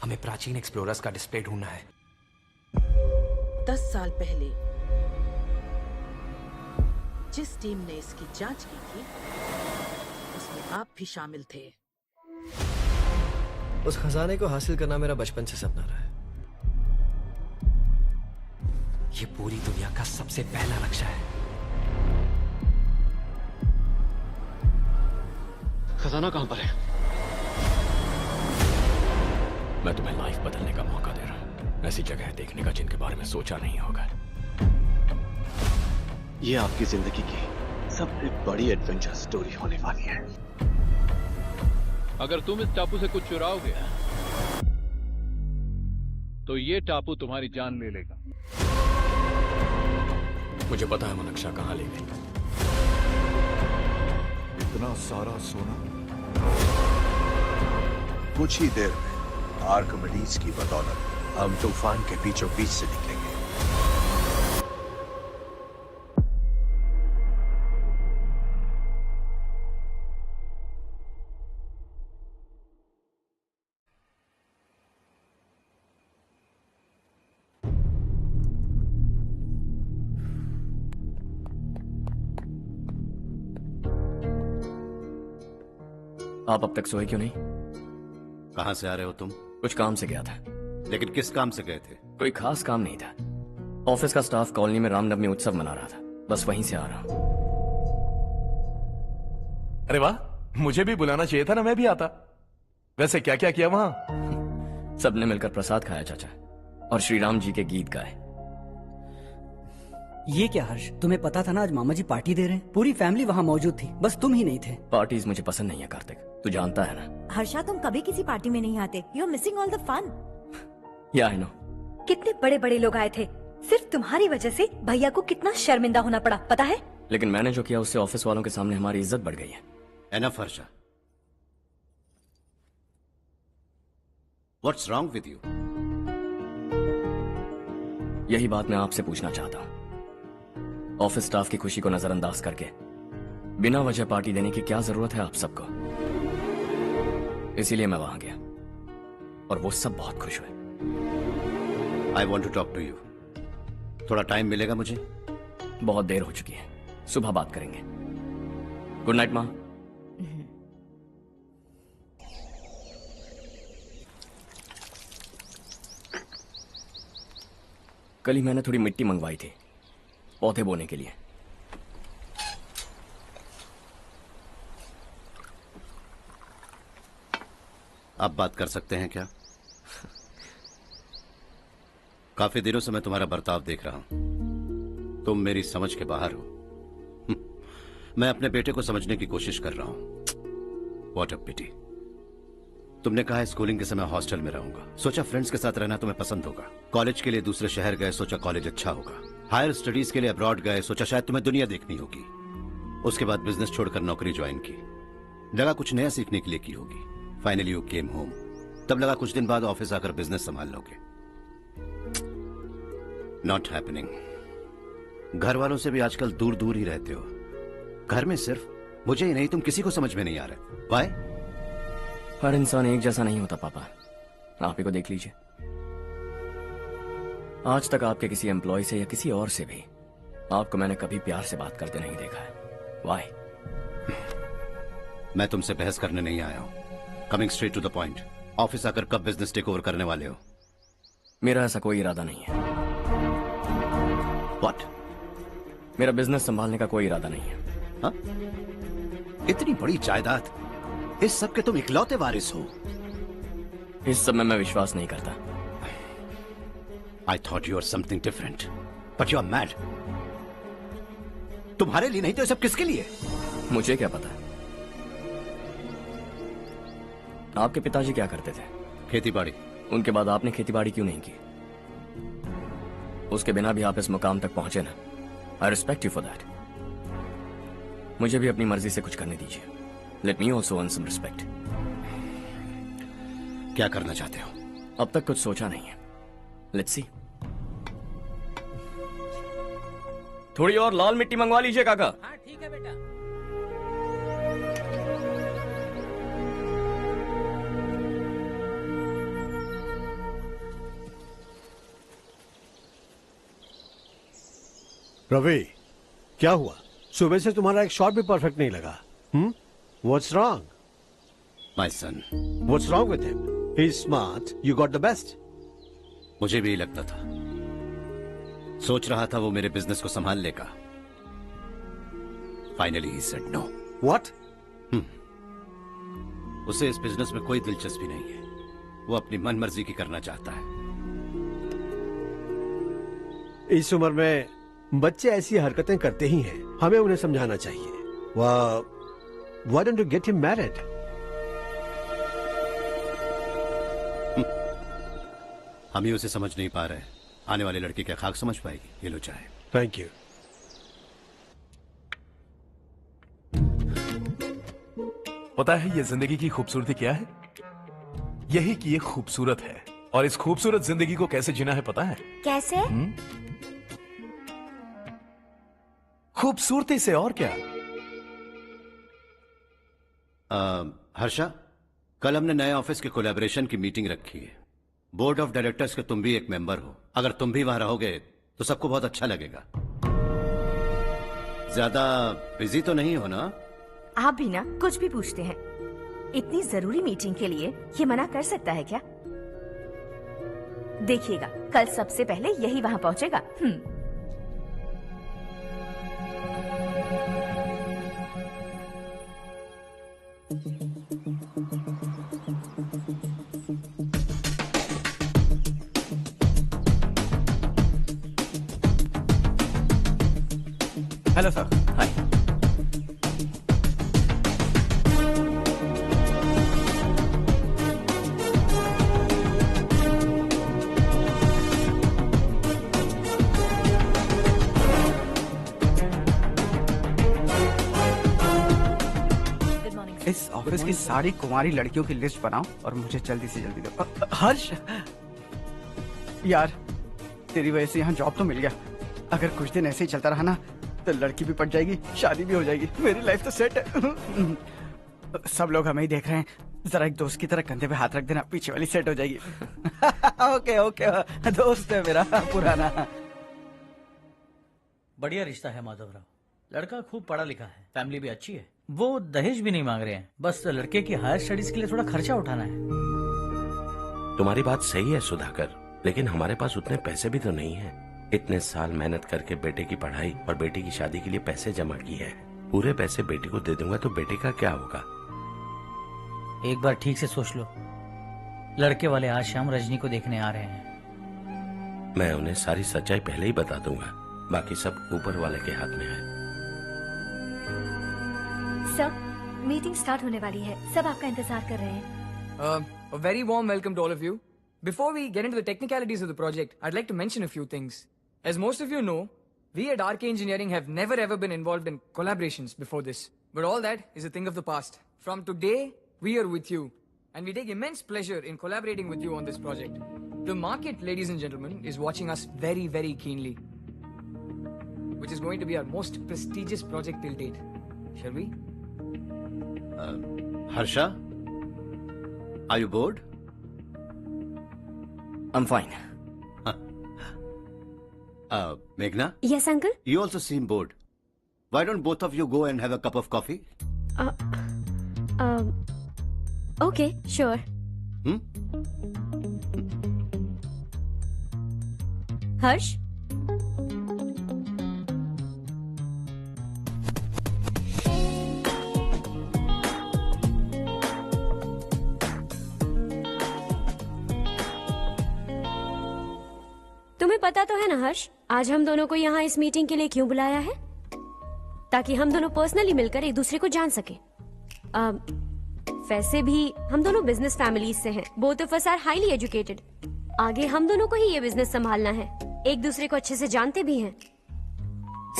हमें प्राचीन एक्सप्लोरर्स का डिस्प्ले ढूंढना है। 10 साल पहले जिस टीम ने इसकी जांच की थी उसमें आप भी शामिल थे। उस खजाने को हासिल करना मेरा बचपन से सपना रहा है। ये पूरी दुनिया का सबसे पहला नक्शा है। खजाना कहां पर है? मैं तुम्हें लाइफ बदलने का मौका दे रहा हूं, ऐसी जगह देखने का जिनके बारे में सोचा नहीं होगा। ये आपकी जिंदगी की सबसे बड़ी एडवेंचर स्टोरी होने वाली है। अगर तुम इस टापू से कुछ चुराओगे तो ये टापू तुम्हारी जान ले लेगा। मुझे पता है वो नक्शा कहां ले गई। इतना सारा सोना कुछ ही देर में आर्किमिडीज की बदौलत हम तूफान के बीचों बीच से निकलेंगे। आप अब तक सोए क्यों नहीं? कहां से आ रहे हो तुम? कुछ काम से गया था। लेकिन किस काम से गए थे? कोई खास काम नहीं था। ऑफिस का स्टाफ कॉलोनी में रामनवमी उत्सव मना रहा था, बस वहीं से आ रहा हूं। अरे वाह, मुझे भी बुलाना चाहिए था ना, मैं भी आता। वैसे क्या क्या किया वहां? सबने मिलकर प्रसाद खाया चाचा, और श्री राम जी के गीत गाए। ये क्या हर्ष, तुम्हें पता था ना आज मामा जी पार्टी दे रहे हैं? पूरी फैमिली वहाँ मौजूद थी, बस तुम ही नहीं थे। पार्टीज मुझे पसंद नहीं है कार्तिक, तू जानता है ना। हर्षा, तुम कभी किसी पार्टी में नहीं आते। You are missing all the fun. Yeah I no. कितने बड़े बड़े लोग आए थे, सिर्फ तुम्हारी वजह से भैया को कितना शर्मिंदा होना पड़ा, पता है? लेकिन मैंने जो किया उससे ऑफिस वालों के सामने हमारी इज्जत बढ़ गई है। Enough Harsha, what's wrong with you? यही बात मैं आपसे पूछना चाहता हूं। ऑफिस स्टाफ की खुशी को नजरअंदाज करके बिना वजह पार्टी देने की क्या जरूरत है आप सबको? इसीलिए मैं वहां गया और वो सब बहुत खुश हुए। I want to talk to you. थोड़ा टाइम मिलेगा मुझे? बहुत देर हो चुकी है, सुबह बात करेंगे। गुड नाइट माँ। कल ही मैंने थोड़ी मिट्टी मंगवाई थी पौधे बोने के लिए। आप बात कर सकते हैं क्या? काफी दिनों से मैं तुम्हारा बर्ताव देख रहा हूं। तुम मेरी समझ के बाहर हो। मैं अपने बेटे को समझने की कोशिश कर रहा हूं। व्हाट अ पिटी। तुमने कहा स्कूलिंग के समय हॉस्टल में रहूंगा, सोचा फ्रेंड्स के साथ रहना तुम्हें पसंद होगा। कॉलेज के लिए दूसरे शहर गए, सोचा कॉलेज अच्छा होगा। हायर स्टडीज के लिए अब्रॉड गए, सोचा शायद तुम्हें दुनिया देखनी होगी। उसके बाद बिजनेस छोड़कर नौकरी ज्वाइन की, लगा कुछ नया सीखने के लिए की होगी। फाइनली यू केम होम, तब लगा कुछ दिन बाद ऑफिस आकर बिजनेस संभाल लोगे। Not happening. घर वालों से भी आजकल दूर दूर ही रहते हो। घर में सिर्फ मुझे ही नहीं, तुम किसी को समझ में नहीं आ रहे। वाई? हर इंसान एक जैसा नहीं होता पापा, आप ही को देख लीजिए। आज तक आपके किसी एम्प्लॉय से या किसी और से भी आपको मैंने कभी प्यार से बात करते नहीं देखा है। वाई? मैं तुमसे बहस करने नहीं आया हूं। Coming straight to the point, office आकर कब बिजनेस टेक ओवर करने वाले हो? मेरा ऐसा कोई इरादा नहीं है। व्हाट? मेरा बिजनेस संभालने का कोई इरादा नहीं है। हा? इतनी बड़ी जायदाद, इस सब के तुम इकलौते वारिस हो। इस सब में मैं विश्वास नहीं करता। I thought you were something different, but you are mad. तुम्हारे लिए नहीं तो ये सब किसके लिए? मुझे क्या पता। आपके पिताजी क्या करते थे? खेतीबाड़ी। उनके बाद आपने खेतीबाड़ी क्यों नहीं की? उसके बिना भी आप इस मुकाम तक पहुंचे ना। I respect you for that. मुझे भी अपनी मर्जी से कुछ करने दीजिए। Let me also earn some respect. क्या करना चाहते हो? अब तक कुछ सोचा नहीं है। Let's see. थोड़ी और लाल मिट्टी मंगवा लीजिए काका। हाँ ठीक है बेटा। रवि, क्या हुआ? सुबह से तुम्हारा एक शॉट भी परफेक्ट नहीं लगा। What's wrong? My son. What's wrong with him? He is smart, you got the best. मुझे भी लगता था, सोच रहा था वो मेरे बिजनेस को संभाल लेगा। Finally he said no. What? उसे इस बिजनेस में कोई दिलचस्पी नहीं है, वो अपनी मनमर्जी की करना चाहता है। इस उम्र में बच्चे ऐसी हरकतें करते ही हैं, हमें उन्हें समझाना चाहिए। Why don't you get him married? हम ही उसे समझ नहीं पा रहे, आने वाली लड़की क्या खाक समझ पाएगी? ये लो चाहे। Thank you. पता है ये जिंदगी की खूबसूरती क्या है? यही कि ये खूबसूरत है, और इस खूबसूरत जिंदगी को कैसे जीना है पता है? कैसे? खूबसूरती से, और क्या। हर्षा, कल हमने नए ऑफिस के कोलैबोरेशन की मीटिंग रखी है। बोर्ड ऑफ डायरेक्टर्स के तुम भी एक मेंबर हो। अगर तुम भी वहां रहोगे तो सबको बहुत अच्छा लगेगा। ज्यादा बिजी तो नहीं हो ना? आप भी ना कुछ भी पूछते हैं। इतनी जरूरी मीटिंग के लिए ये मना कर सकता है क्या? देखिएगा, कल सबसे पहले यही वहां पहुंचेगा। Hello sir. हाय। इस ऑफिस की सारी कुंवारी लड़कियों की लिस्ट बनाओ और मुझे जल्दी से जल्दी दो। हर्ष, यार तेरी वजह से यहाँ जॉब तो मिल गया। अगर कुछ दिन ऐसे ही चलता रहा ना तो लड़की भी पट जाएगी, शादी भी हो जाएगी, मेरी लाइफ तो सेट है। सब लोग हमें ही देख रहे हैं, जरा एक दोस्त की तरह कंधे पे हाथ रख देना, पीछे वाली सेट हो जाएगी। ओके ओके, दोस्त है मेरा पुराना। बढ़िया रिश्ता है माधवराव। लड़का खूब पढ़ा लिखा है, फैमिली भी अच्छी है। वो दहेज भी नहीं मांग रहे हैं, बस लड़के की हायर स्टडीज के लिए थोड़ा खर्चा उठाना है। तुम्हारी बात सही है सुधाकर, लेकिन हमारे पास उतने पैसे भी तो नहीं है। इतने साल मेहनत करके बेटे की पढ़ाई और बेटे की शादी के लिए पैसे जमा किए हैं। पूरे पैसे बेटे को दे दूंगा तो बेटे का क्या होगा? एक बार ठीक से सोच लो। लड़के वाले आज शाम रजनी को देखने आ रहे हैं। मैं उन्हें सारी सच्चाई पहले ही बता दूंगा, बाकी सब ऊपर वाले के हाथ में है। सर, मीटिंग स्टार्ट होने वाली है, सब आपका इंतजार कर रहे हैं। A very warm welcome to all of you. Before we get into the technicalities of the project, I'd like to mention a few things. As most of you know, we at RK Engineering have never ever been involved in collaborations before this. But all that is a thing of the past. From today, we are with you. And we take immense pleasure in collaborating with you on this project. The market, ladies and gentlemen, is watching us very, very keenly. Which is going to be our most prestigious project till date. Shall we? Harsha, are you bored? I'm fine. Meghna? Yes, uncle? You also seem bored. Why don't both of you go and have a cup of coffee? Okay, sure. Harsh? तुम्हें पता तो है ना हर्ष, आज हम दोनों को यहाँ इस मीटिंग के लिए क्यों बुलाया है? ताकि हम दोनों पर्सनली मिलकर एक दूसरे को जान सके। वैसे भी हम दोनों बिजनेस फैमिलीज से हैं। Both of us are highly educated. आगे हम दोनों को ही ये बिजनेस संभालना है। एक दूसरे को अच्छे से जानते भी हैं।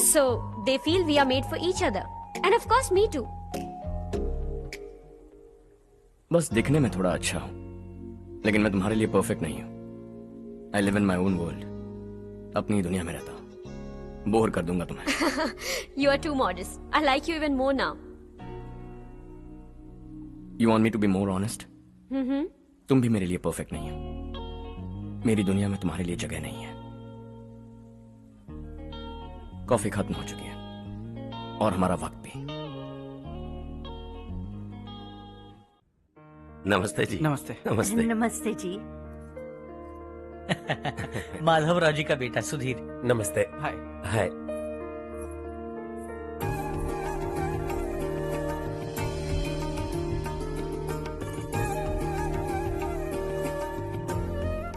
So they feel we are made for each other and of course me too. बस दिखने में थोड़ा अच्छा हूं, लेकिन मैं तुम्हारे लिए परफेक्ट नहीं हूं। I live in my own world, अपनी दुनिया में रहता हूं। बोर कर दूंगा तुम्हें। You are too modest. I like you even more now. You want me to be more honest? तुम भी मेरे लिए परफेक्ट नहीं हो। मेरी दुनिया में तुम्हारे लिए जगह नहीं है। कॉफी खत्म हो चुकी है और हमारा वक्त भी। नमस्ते जी। नमस्ते। नमस्ते। नमस्ते जी। माधवराव जी का बेटा सुधीर। नमस्ते। हाय। हाय।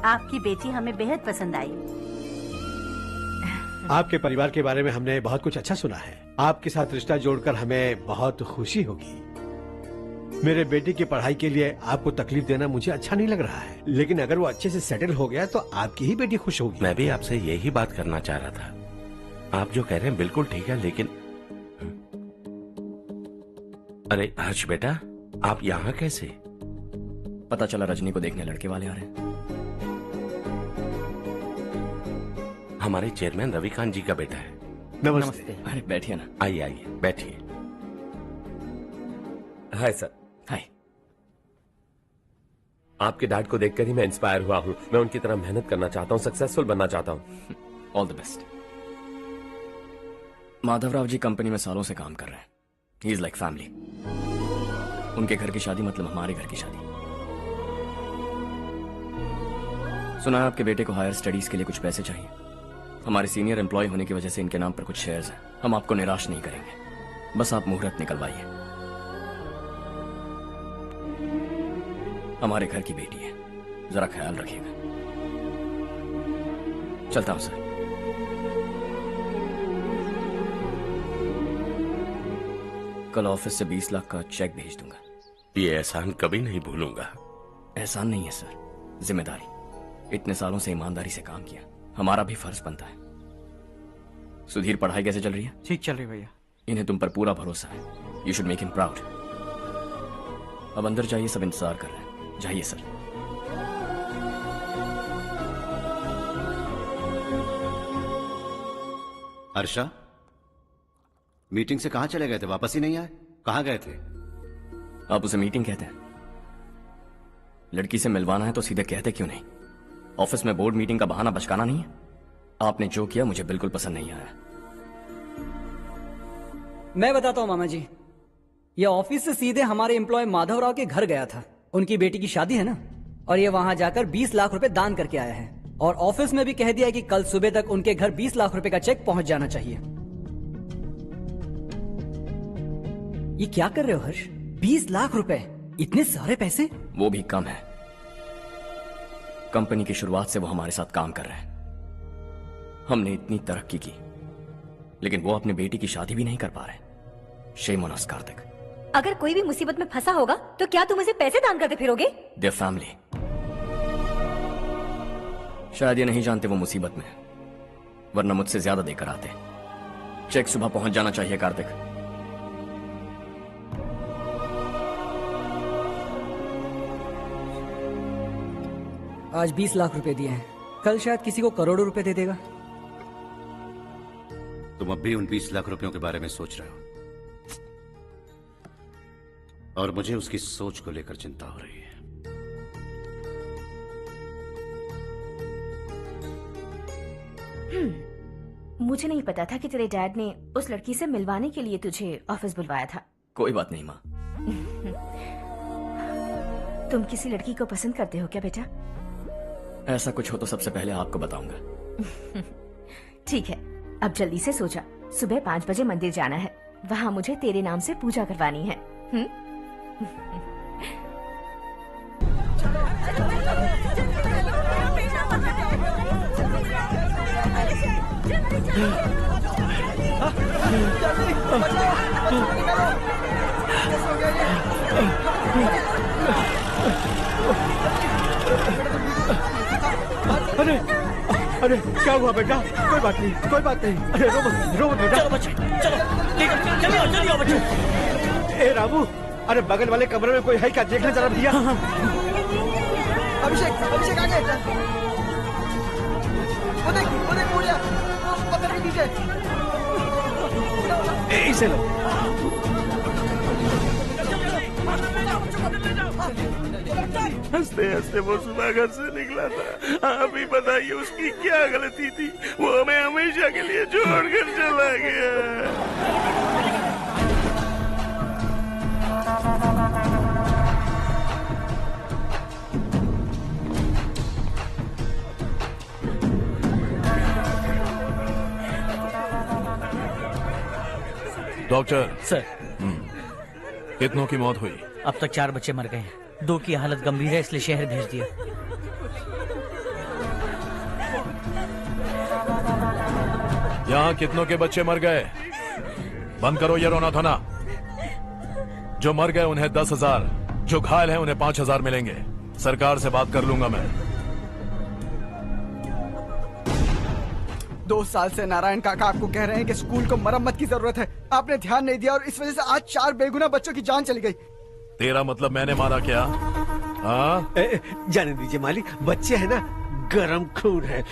आपकी बेटी हमें बेहद पसंद आई। आपके परिवार के बारे में हमने बहुत कुछ अच्छा सुना है। आपके साथ रिश्ता जोड़कर हमें बहुत खुशी होगी। मेरे बेटे की पढ़ाई के लिए आपको तकलीफ देना मुझे अच्छा नहीं लग रहा है, लेकिन अगर वो अच्छे से सेटल हो गया तो आपकी ही बेटी खुश होगी। मैं भी आपसे यही बात करना चाह रहा था। आप जो कह रहे हैं बिल्कुल ठीक है, लेकिन अरे हर्ष बेटा, आप यहाँ कैसे? पता चला रजनी को देखने लड़के वाले आ रहे हैं। हमारे चेयरमैन रविकांत जी का बेटा है। नमस्ते। अरे बैठिए ना। आइए आइए बैठिए। Hi sir. हाय। आपके डैड को देखकर ही मैं इंस्पायर हुआ हूँ। मैं उनकी तरह मेहनत करना चाहता हूँ, सक्सेसफुल बनना चाहता हूँ। All the best. Madhavrao ji company में सालों से काम कर रहे हैं। He is like family. उनके घर की शादी मतलब हमारे घर की शादी। सुना है आपके बेटे को हायर स्टडीज के लिए कुछ पैसे चाहिए। हमारे सीनियर एम्प्लॉय होने की वजह से इनके नाम पर कुछ शेयर्स हैं। हम आपको निराश नहीं करेंगे, बस आप मुहूर्त निकलवाइए। हमारे घर की बेटी है, जरा ख्याल रखिएगा। चलता हूं सर। कल ऑफिस से 20 लाख का चेक भेज दूंगा। ये एहसान कभी नहीं भूलूंगा। एहसान नहीं है सर, जिम्मेदारी। इतने सालों से ईमानदारी से काम किया, हमारा भी फर्ज बनता है। सुधीर, पढ़ाई कैसे चल रही है? ठीक चल रही भैया। इन्हें तुम पर पूरा भरोसा है। You should make him proud. अब अंदर जाइए, सब इंतजार कर रहे हैं। जाइए सर। हर्षा, मीटिंग से कहां चले गए थे? वापस ही नहीं आए? कहां गए थे? आप उसे मीटिंग कहते हैं? लड़की से मिलवाना है तो सीधे कहते क्यों नहीं? ऑफिस में बोर्ड मीटिंग का बहाना बचकाना नहीं है। आपने जो किया मुझे बिल्कुल पसंद नहीं आया। मैं बताता हूँ मामा जी, ये ऑफिस से सीधे हमारे एम्प्लॉय माधवराव के घर गया था। उनकी बेटी की शादी है ना, और ये वहां जाकर 20 लाख रुपए दान करके आया है। और ऑफिस में भी कह दिया कि कल सुबह तक उनके घर 20 लाख रुपए का चेक पहुंच जाना चाहिए। ये क्या कर रहे हो हर्ष? 20 लाख रुपए, इतने सारे पैसे? वो भी कम है। कंपनी की शुरुआत से वो हमारे साथ काम कर रहे हैं। हमने इतनी तरक्की की, लेकिन वो अपनी बेटी की शादी भी नहीं कर पा रहे। Shame on us Kartik. अगर कोई भी मुसीबत में फंसा होगा तो क्या तुम उसे पैसे दान करते फिरोगे? Their family. शायद ये नहीं जानते वो मुसीबत में है, वरना मुझसे ज्यादा देकर आते। चेक सुबह पहुंच जाना चाहिए कार्तिक। आज 20 लाख रुपए दिए हैं, कल शायद किसी को करोड़ों रुपए दे देगा। तुम अब भी उन 20 लाख रुपयों के बारे में सोच रहे हो, और मुझे उसकी सोच को लेकर चिंता हो रही है। मुझे नहीं पता था कि तेरे डैड ने उस लड़की से मिलवाने के लिए तुझे ऑफिस बुलवाया था। कोई बात नहीं माँ। तुम किसी लड़की को पसंद करते हो क्या बेटा? ऐसा कुछ हो तो सबसे पहले आपको बताऊंगा। ठीक है, अब जल्दी से सो जा। सुबह 5 बजे मंदिर जाना है, वहाँ मुझे तेरे नाम से पूजा करवानी है। अरे अरे क्या हुआ बेटा? कोई बात नहीं, कोई बात नहीं। अरे रो मत बेटा। चलो बच्चे, चलो जल्दी आओ बच्चे। ए रामू, अरे बगल वाले कमरे में कोई है क्या? देखना जरा भैया। अभिषेक आगे। वो देख मुड़िया, पत्थर के नीचे। इसे लो। हंसते हंसते वो सुबह घर से निकला था। आप ही बताइए उसकी क्या गलती थी, वो हमें हमेशा के लिए छोड़कर चला गया। डॉक्टर सर, कितनों की मौत हुई? अब तक 4 बच्चे मर गए हैं, 2 की हालत गंभीर है, इसलिए शहर भेज दिया। यहाँ कितनों के बच्चे मर गए? बंद करो ये रोना धोना। जो मर गए उन्हें 10,000, जो घायल हैं उन्हें 5,000 मिलेंगे। सरकार से बात कर लूंगा मैं। 2 साल से नारायण काका आपको कह रहे हैं कि स्कूल को मरम्मत की जरूरत है। आपने ध्यान नहीं दिया और इस वजह से आज 4 बेगुनाह बच्चों की जान चली गई। तेरा मतलब मैंने मारा क्या? हाँ, जाने दीजिए मालिक, बच्चे हैं ना, गरम खून है।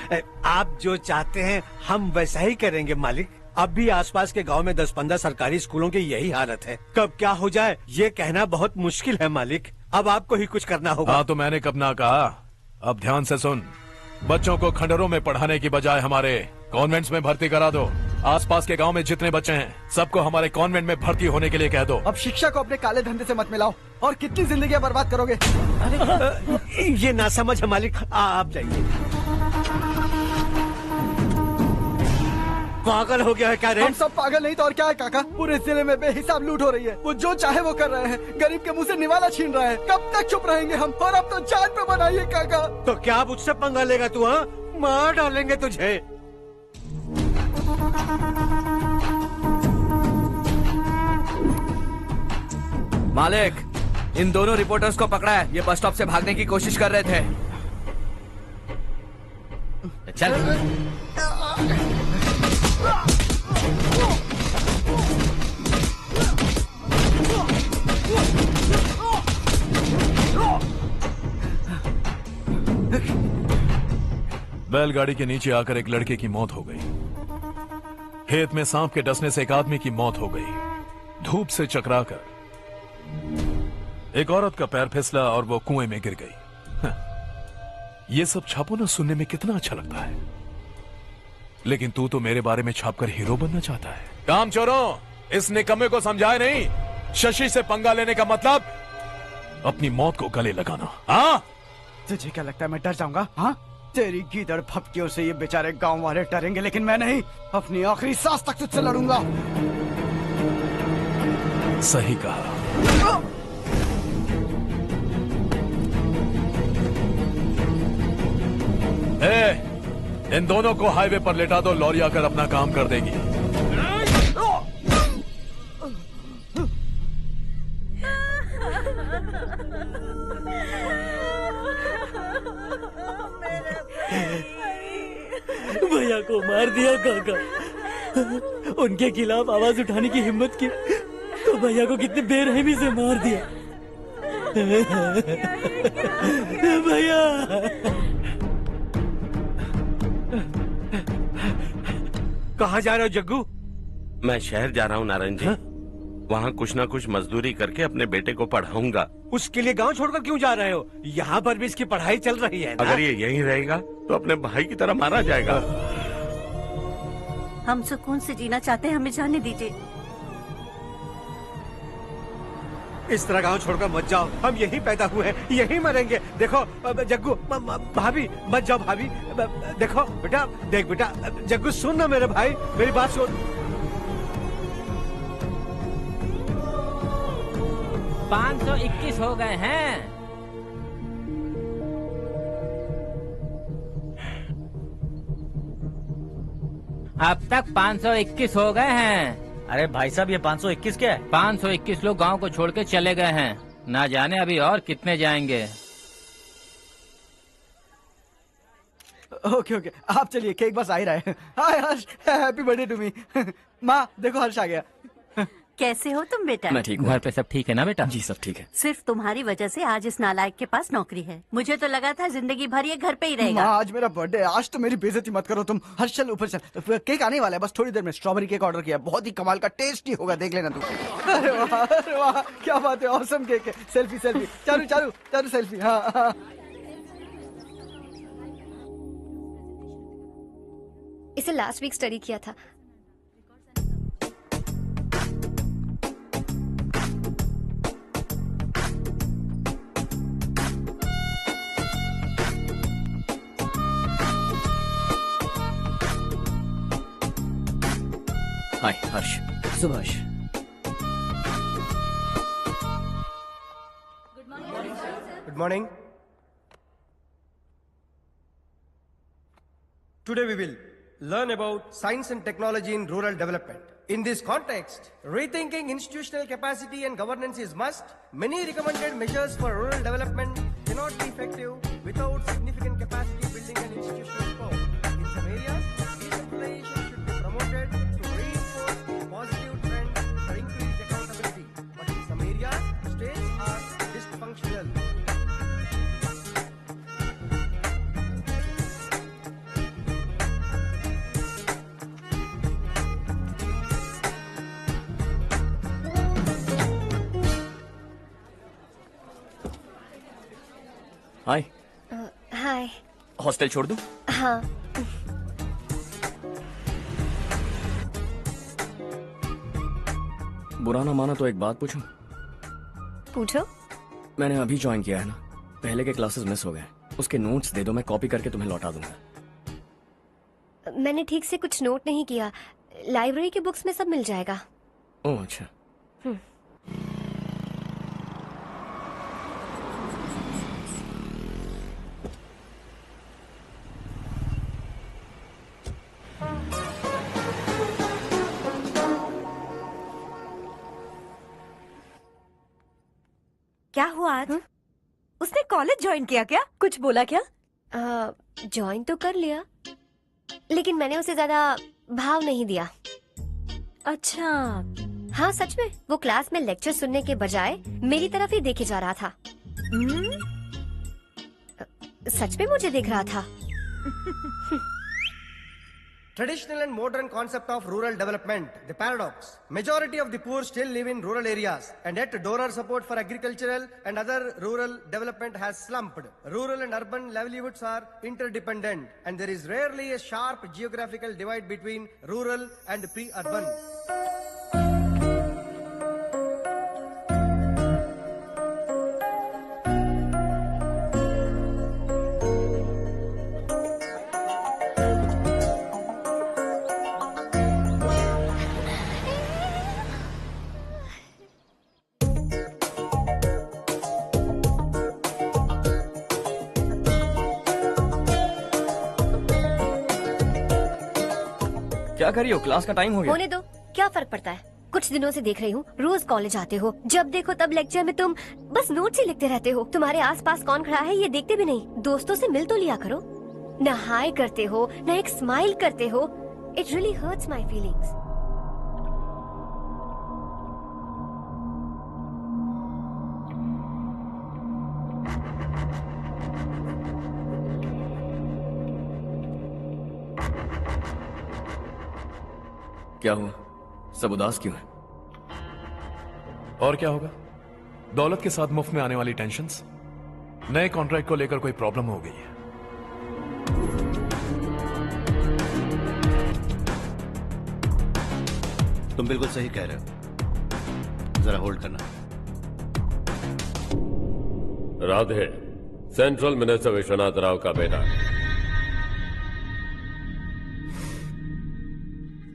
आप जो चाहते हैं हम वैसा ही करेंगे मालिक। अब भी आसपास के गांव में 10-15 सरकारी स्कूलों की यही हालत है। कब क्या हो जाए ये कहना बहुत मुश्किल है मालिक। अब आपको ही कुछ करना होगा। हाँ तो मैंने कब ना कहा। अब ध्यान से सुन, बच्चों को खंडरों में पढ़ाने की बजाय हमारे कॉन्वेंट्स में भर्ती करा दो। आसपास के गांव में जितने बच्चे हैं सबको हमारे कॉन्वेंट में भर्ती होने के लिए कह दो। अब शिक्षा को अपने काले धंधे से मत मिलाओ। और कितनी जिंदगियां बर्बाद करोगे? ये ना समझ है मालिक, आप जाइए। पागल हो गया है क्या रे? हम सब पागल नहीं तो और क्या है काका। पूरे जिले में बेहिसाब लूट हो रही है। वो जो चाहे वो कर रहे हैं, गरीब के मुंह से निवाला छीन रहे हैं। कब तक चुप रहेंगे हम? और अब तो जान पे बनाइए काका। तो क्या अब उससे पंगा लेगा तू? हाँ, मार डालेंगे तुझे। मालिक, इन दोनों रिपोर्टर्स को पकड़ा है। ये बस स्टॉप से भागने की कोशिश कर रहे थे। चल। बैलगाड़ी के नीचे आकर एक लड़के की मौत हो गई। खेत में सांप के डसने से एक आदमी की मौत हो गई। धूप से चकराकर एक औरत का पैर फिसला और वो कुएं में गिर गई। ये सब छापो ना, सुनने में कितना अच्छा लगता है। लेकिन तू तो मेरे बारे में छापकर हीरो बनना चाहता है। काम चोरों, इस निकम्मे को समझाए नहीं। शशि से पंगा लेने का मतलब अपनी मौत को गले लगाना। हाँ, तुझे क्या लगता है मैं डर जाऊंगा? हाँ, तेरी गीदड़ फपकियों से ये बेचारे गांव वाले डरेंगे, लेकिन मैं नहीं। अपनी आखिरी सांस तक तुझसे लड़ूंगा। सही कहा। इन दोनों को हाईवे पर लेटा दो, लॉरी आकर अपना काम कर देगी। भैया को मार दिया काका। उनके खिलाफ आवाज उठाने की हिम्मत की तो भैया को कितने बेरहमी से मार दिया। भैया कहाँ जा रहे हो जग्गू? मैं शहर जा रहा हूँ नारायण जी। वहाँ कुछ ना कुछ मजदूरी करके अपने बेटे को पढ़ाऊंगा। उसके लिए गांव छोड़कर क्यों जा रहे हो? यहाँ पर भी इसकी पढ़ाई चल रही है ना? अगर ये यहीं रहेगा तो अपने भाई की तरह मारा जाएगा। हम सुकून से जीना चाहते हैं, हमें जाने दीजिए। इस तरह गांव छोड़कर मत जाओ। हम यहीं पैदा हुए हैं, यहीं मरेंगे। देखो जग्गू, भाभी मत जाओ। भाभी देखो बेटा, देख बेटा, जग्गू सुन ना मेरे भाई, मेरी बात सुन। 521 हो गए हैं। अब तक 521 हो गए हैं। अरे भाई साहब, ये 521 क्या है? 521 लोग गांव को छोड़ के चले गए हैं। ना जाने अभी और कितने जाएंगे। ओके ओके, आप चलिए, केक बस आ ही रहा है। हाय हर्ष, हैप्पी बर्थडे टू मी। माँ देखो, हर्ष आ गया। कैसे हो तुम बेटा? मैं ठीक हूँ। घर पे सब ठीक है ना बेटा? जी सब ठीक है। सिर्फ तुम्हारी वजह से आज इस नालायक के पास नौकरी है। मुझे तो लगा था जिंदगी भर ये घर पे ही रहेगा। माँ, आज मेरा बर्थडे है, आज तो मेरी बेइज्जती मत करो तुम। हर्ष चल ऊपर चल, केक आने वाला है, बस थोड़ी देर में। स्ट्रॉबेरी केक ऑर्डर किया, बहुत ही कमाल का, टेस्टी होगा, देख लेना तू। अरे वाह, क्या बात है, ऑसम केक है। सेल्फी सेल्फी, चालू चालू चालू सेल्फी। हाँ हाँ। इसे लास्ट वीक स्टडी किया था। हाय हर्ष। Subhash. Good morning. Today we will learn about science and technology in rural development. In this context, rethinking institutional capacity and governance is must. Many recommended measures for rural development cannot be effective without significant capacity building and institutional support. In some areas, decentralization should be promoted to reinforce positive trends for increased accountability. But in some areas, states are dysfunctional. Hi. Hi. Hostel छोड़ दूं? हाँ। बुरा ना माना तो एक बात पूछूं? पूछो। मैंने अभी ज्वाइन किया है ना, पहले के क्लासेस मिस हो गए। उसके नोट्स दे दो, मैं कॉपी करके तुम्हें लौटा दूंगा। मैंने ठीक से कुछ नोट नहीं किया। लाइब्रेरी के बुक्स में सब मिल जाएगा। ओह अच्छा। क्या हुआ आज? उसने कॉलेज ज्वाइन किया क्या? कुछ बोला क्या? ज्वाइन तो कर लिया, लेकिन मैंने उसे ज्यादा भाव नहीं दिया। अच्छा। हाँ सच में, वो क्लास में लेक्चर सुनने के बजाय मेरी तरफ ही देखे जा रहा था। सच में मुझे देख रहा था। Traditional and modern concept of rural development, the paradox. Majority of the poor still live in rural areas, and yet donor support for agricultural and other rural development has slumped. Rural and urban livelihoods are interdependent, and there is rarely a sharp geographical divide between rural and pre-urban. क्या कर रही हो? Class का time हो गया। होने दो, क्या फर्क पड़ता है। कुछ दिनों से देख रही हूँ, रोज कॉलेज आते हो, जब देखो तब लेक्चर में तुम बस नोट्स ही लिखते रहते हो। तुम्हारे आसपास कौन खड़ा है ये देखते भी नहीं। दोस्तों से मिल तो लिया करो। न हाय करते हो, न एक स्माइल करते हो। It really hurts my feelings. क्या हुआ? सब उदास क्यों है? और क्या होगा? दौलत के साथ मुफ्त में आने वाली टेंशन्स। नए कॉन्ट्रैक्ट को लेकर कोई प्रॉब्लम हो गई है। तुम बिल्कुल सही कह रहे हो, जरा होल्ड करना। राधे, सेंट्रल मिनिस्टर विश्वनाथ राव का बेटा।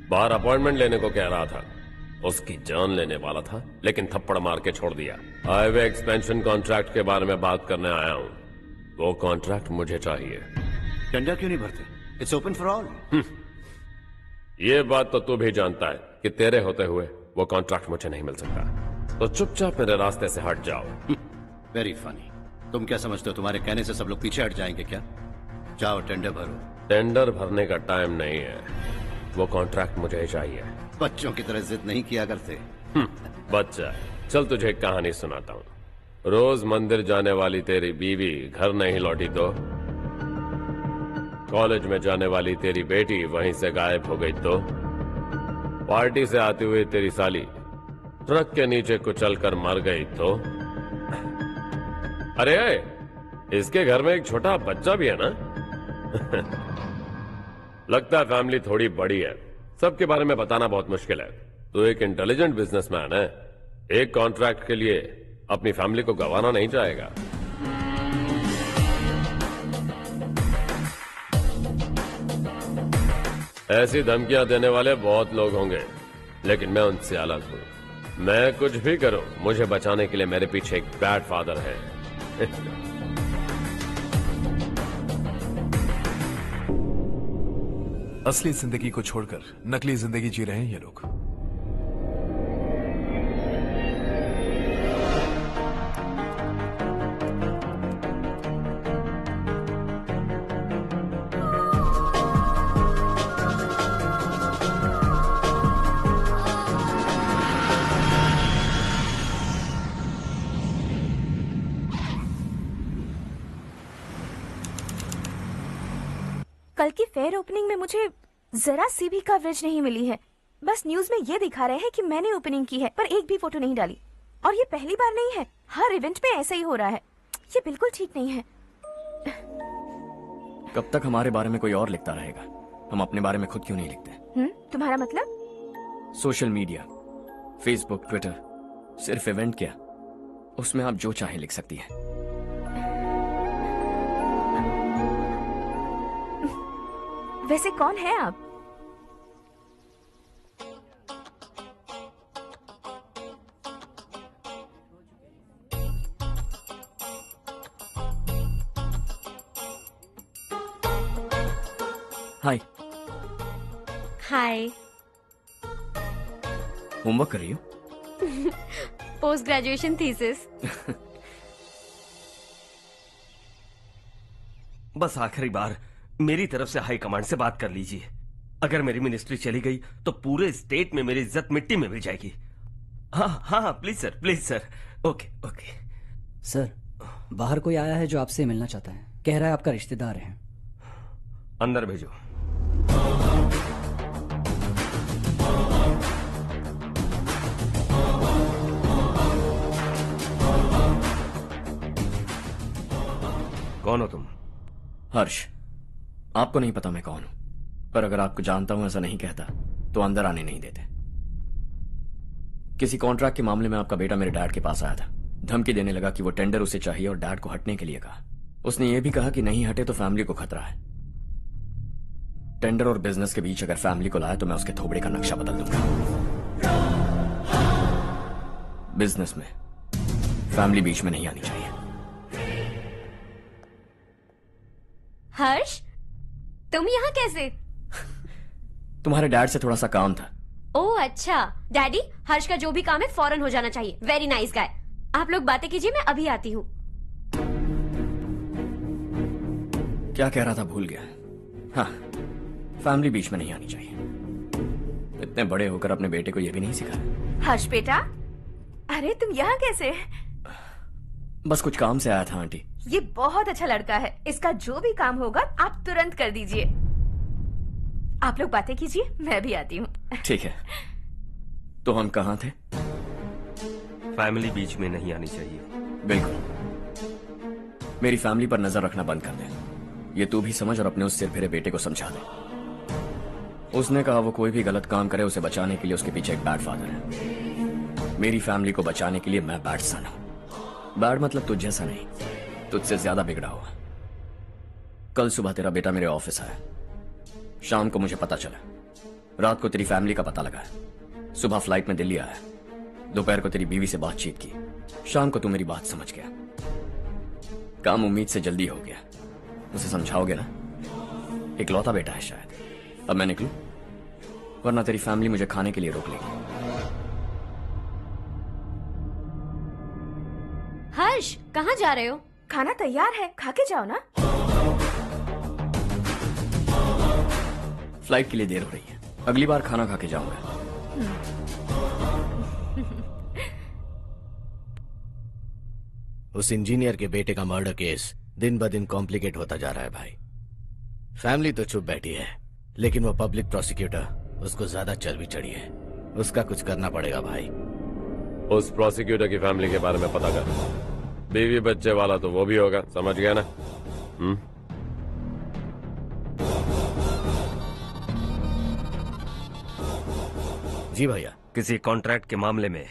बाहर अपॉइंटमेंट लेने को कह रहा था, उसकी जान लेने वाला था, लेकिन थप्पड़ मार के छोड़ दिया। हाईवे एक्सपेंशन कॉन्ट्रैक्ट के बारे में बात करने आया हूं। वो कॉन्ट्रैक्ट मुझे चाहिए। टेंडर क्यों नहीं भरते? It's open for all. ये बात तो तू भी जानता है कि तेरे होते हुए वो कॉन्ट्रैक्ट मुझे नहीं मिल सकता, तो चुपचाप मेरे रास्ते से हट जाओ। Very funny. तुम क्या समझते हो, तुम्हारे कहने से सब लोग पीछे हट जाएंगे क्या? जाओ टेंडर भरो। टेंडर भरने का टाइम नहीं है, वो कॉन्ट्रैक्ट मुझे चाहिए। बच्चों की तरह जिद नहीं किया करते। बच्चा, चल तुझे एक कहानी सुनाता हूं। रोज मंदिर जाने वाली तेरी बीवी घर नहीं लौटी तो, कॉलेज में जाने वाली तेरी बेटी वहीं से गायब हो गई तो, पार्टी से आती हुई तेरी साली ट्रक के नीचे कुचलकर मर गई तो। अरे इसके घर में एक छोटा बच्चा भी है ना। लगता है फैमिली थोड़ी बड़ी है, सबके बारे में बताना बहुत मुश्किल है। तो एक इंटेलिजेंट बिजनेसमैन है, एक कॉन्ट्रैक्ट के लिए अपनी फैमिली को गंवाना नहीं चाहेगा। ऐसी धमकियां देने वाले बहुत लोग होंगे, लेकिन मैं उनसे अलग हूं। मैं कुछ भी करूं, मुझे बचाने के लिए मेरे पीछे एक बैड फादर है। असली जिंदगी को छोड़कर नकली जिंदगी जी रहे हैं ये लोग। कल की फेयर ओपनिंग में मुझे जरा सी भी कवरेज नहीं मिली है। बस न्यूज में ये दिखा रहे हैं कि मैंने ओपनिंग की है, पर एक भी फोटो नहीं डाली। और ये पहली बार नहीं है, हर इवेंट में ऐसा ही हो रहा है। ये बिल्कुल ठीक नहीं है। कब तक हमारे बारे में कोई और लिखता रहेगा? हम अपने बारे में खुद क्यों नहीं लिखते? तुम्हारा मतलब? सोशल मीडिया, फेसबुक, ट्विटर, सिर्फ इवेंट क्या, उसमें आप जो चाहे लिख सकती हैं। वैसे कौन है आप? हाय। हाय। होमवर्क कर रही हो? Post graduation thesis. बस आखिरी बार मेरी तरफ से हाई कमांड से बात कर लीजिए। अगर मेरी मिनिस्ट्री चली गई तो पूरे स्टेट में मेरी इज्जत मिट्टी में मिल जाएगी। हाँ हाँ please sir, please sir. Okay okay sir, बाहर कोई आया है जो आपसे मिलना चाहता है। कह रहा है आपका रिश्तेदार है। अंदर भेजो। कौन हो तुम? हर्ष। आपको नहीं पता मैं कौन हूं, पर अगर आपको जानता हूं ऐसा नहीं कहता तो अंदर आने नहीं देते। किसी कॉन्ट्रैक्ट के मामले में आपका बेटा मेरे डैड के पास आया था। धमकी देने लगा कि वो टेंडर उसे चाहिए और डैड को हटने के लिए कहा। उसने ये भी कहा कि नहीं हटे तो फैमिली को खतरा है। टेंडर और बिजनेस के बीच अगर फैमिली को लाया तो मैं उसके थोबड़े का नक्शा बदल दूंगा। बिजनेस में फैमिली बीच में नहीं आनी चाहिए। हर्ष, तुम यहाँ कैसे? तुम्हारे डैड से थोड़ा सा काम था। ओह अच्छा। डैडी, हर्ष का जो भी काम है फौरन हो जाना चाहिए। Very nice guy. आप लोग बातें कीजिए, मैं अभी आती हूँ। क्या कह रहा था भूल गया। हाँ, फैमिली बीच में नहीं आनी चाहिए। इतने बड़े होकर अपने बेटे को यह भी नहीं सिखाया। हर्ष बेटा, अरे तुम यहाँ कैसे? बस कुछ काम से आया था आंटी। ये बहुत अच्छा लड़का है। इसका जो भी काम होगा आप तुरंत कर दीजिए। आप लोग बातें कीजिए, मैं भी आती हूँ। ठीक है। तो हम कहाँ थे? फैमिली बीच में नहीं आनी चाहिए। बिल्कुल। मेरी फैमिली पर नजर रखना बंद कर दे। ये तू भी समझ और अपने उस सिर फिरे बेटे को समझा दे। उसने कहा वो कोई भी गलत काम करे उसे बचाने के लिए उसके पीछे एक बैड फादर है। मेरी फैमिली को बचाने के लिए मैं बैड सन हूं। बैड मतलब तुझ जैसा नहीं, तुझसे ज्यादा बिगड़ा हुआ। कल सुबह तेरा बेटा मेरे ऑफिस आया। शाम को मुझे पता चला। रात को तेरी फैमिली का पता लगा। सुबह फ्लाइट में दिल्ली आया। दोपहर को तेरी बीवी से बातचीत की। शाम को तू मेरी बात समझ गया। काम उम्मीद से जल्दी हो गया। उसे समझाओगे ना? इकलौता बेटा है शायद। अब मैं निकलूं, वरना तेरी फैमिली मुझे खाने के लिए रोक लेगी। हर्ष, कहाँ जा रहे हो? खाना तैयार है, खा के जाओ ना। फ्लाइट के लिए देर हो रही है। अगली बार खाना खा के जाऊंगा। उस इंजीनियर के बेटे का मर्डर केस दिन ब दिन कॉम्प्लिकेट होता जा रहा है भाई। फैमिली तो चुप बैठी है, लेकिन वो पब्लिक प्रोसिक्यूटर उसको ज्यादा चर्बी चढ़ी है। उसका कुछ करना पड़ेगा भाई। उस प्रोसिक्यूटर की फैमिली के बारे में पता कर। बीवी बच्चे वाला तो वो भी होगा, समझ गया ना? जी भैया। किसी कॉन्ट्रैक्ट के मामले में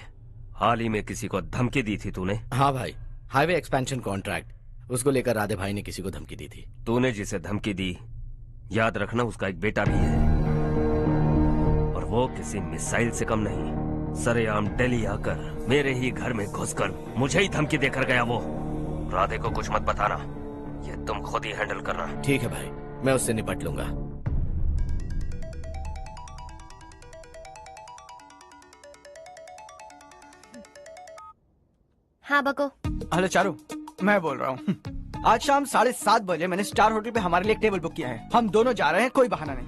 हाल ही में किसी को धमकी दी थी तूने? हाँ भाई, हाईवे एक्सपेंशन कॉन्ट्रैक्ट, उसको लेकर राधे भाई ने किसी को धमकी दी थी। तूने जिसे धमकी दी, याद रखना उसका एक बेटा भी है, और वो किसी मिसाइल से कम नहीं। सरेआम दिल्ली आकर मेरे ही घर में घुसकर मुझे ही धमकी देकर गया वो। राधे को कुछ मत बताना, ये तुम खुद ही हैंडल करना। ठीक है भाई, मैं उससे निपट लूंगा। हाँ बको। हेलो चारू, मैं बोल रहा हूँ। आज शाम 7:30 बजे मैंने स्टार होटल पे हमारे लिए एक टेबल बुक किया है। हम दोनों जा रहे हैं, कोई बहाना नहीं।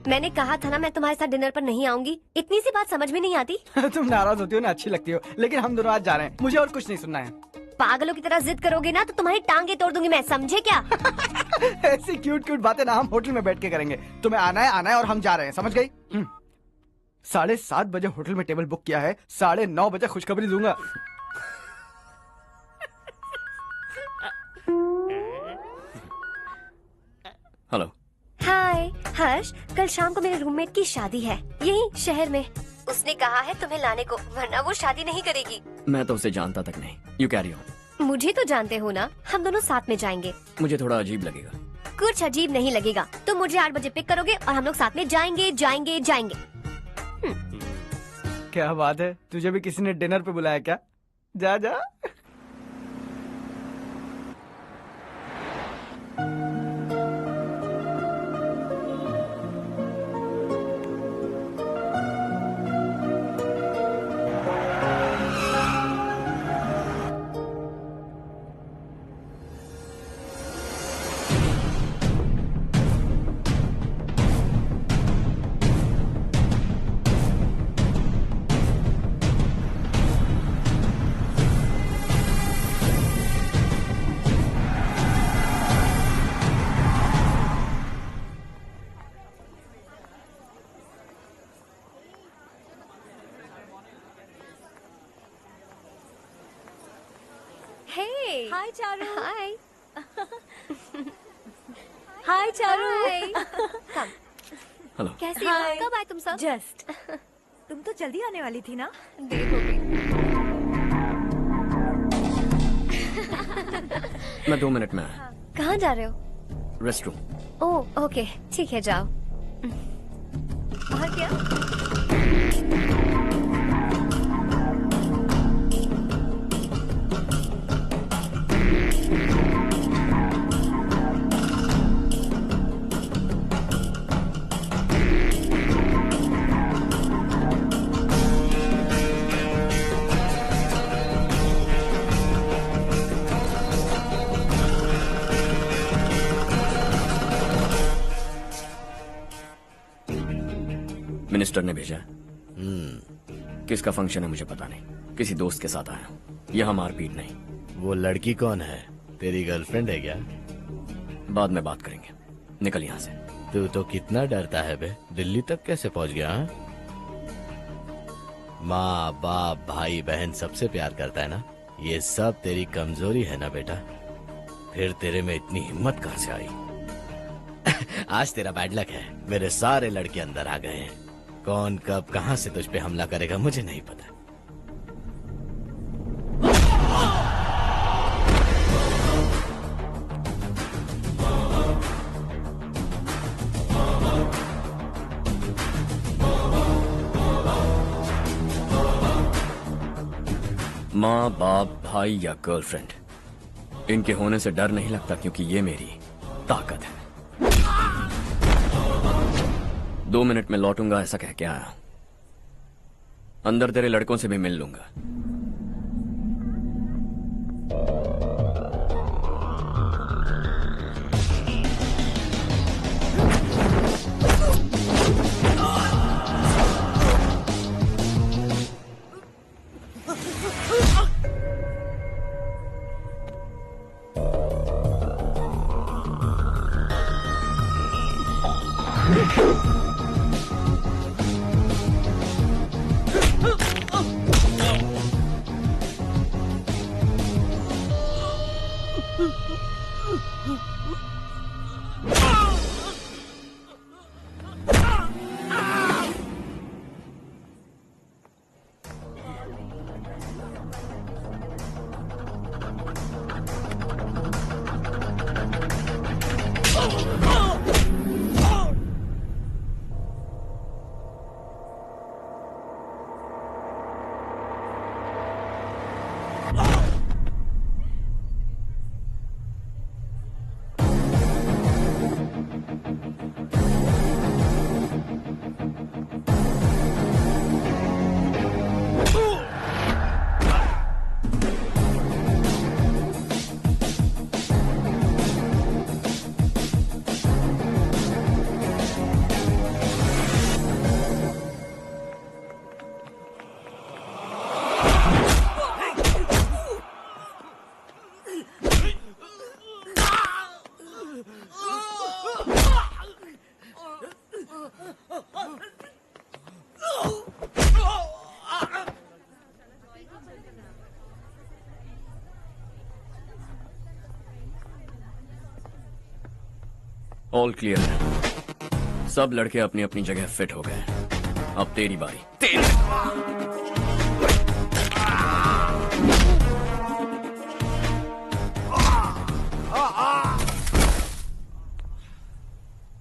मैंने कहा था ना मैं तुम्हारे साथ डिनर पर नहीं आऊंगी। इतनी सी बात समझ में नहीं आती? तुम नाराज होती हो ना, अच्छी लगती हो, लेकिन हम दोनों आज जा रहे हैं। मुझे और कुछ नहीं सुनना है। पागलों की तरह जिद करोगे ना तो तुम्हारी टांगे तोड़ दूंगी मैं, समझे क्या? ऐसी क्यूट क्यूट बातें ना हम होटल में बैठ के करेंगे। तुम्हें आना है और हम जा रहे हैं, समझ गई? 7:30 बजे होटल में टेबल बुक किया है, 9:30 बजे खुशखबरी दूंगा। हेलो। हाय हर्ष, कल शाम को मेरे रूममेट की शादी है यही शहर में। उसने कहा है तुम्हें लाने को, वरना वो शादी नहीं करेगी। मैं तो उसे जानता तक नहीं। You carry on. मुझे तो जानते हो ना, हम दोनों साथ में जाएंगे। मुझे थोड़ा अजीब लगेगा। कुछ अजीब नहीं लगेगा। तुम मुझे 8 बजे पिक करोगे और हम लोग साथ में जाएंगे जाएंगे जाएंगे। क्या बात है, तुझे भी किसी ने डिनर पे बुलाया क्या? जा जा। हाय चारू। हाय। हाय चारू। हेलो। कैसी हो? कब आए तुम सब? जस्ट। तुम तो जल्दी आने वाली थी ना? देर हो गई। मैं 2 मिनट में आया। कहाँ जा रहे हो? Rest room. ओह ओके, ठीक है जाओ। और क्या? मिनिस्टर ने भेजा है। किसका फंक्शन है मुझे पता नहीं, किसी दोस्त के साथ आया हूँ। यहाँ मारपीट नहीं। वो लड़की कौन है? तेरी गर्लफ्रेंड है क्या? बाद में बात करेंगे, निकल यहाँ से। तू तो कितना डरता है बे, दिल्ली तक कैसे पहुँच गया? हाँ? माँ बाप भाई बहन सबसे प्यार करता है ना, ये सब तेरी कमजोरी है ना बेटा। फिर तेरे में इतनी हिम्मत कहाँ से आई? आज तेरा बैड लक है, मेरे सारे लड़के अंदर आ गए हैं। कौन कब कहां से तुझ पे हमला करेगा मुझे नहीं पता। माँ बाप भाई या गर्लफ्रेंड, इनके होने से डर नहीं लगता, क्योंकि ये मेरी ताकत है। 2 मिनट में लौटूंगा ऐसा कह के आया। अंदर तेरे लड़कों से भी मिल लूंगा। ऑल क्लियर है। सब लड़के अपनी अपनी जगह फिट हो गए। अब तेरी बारी।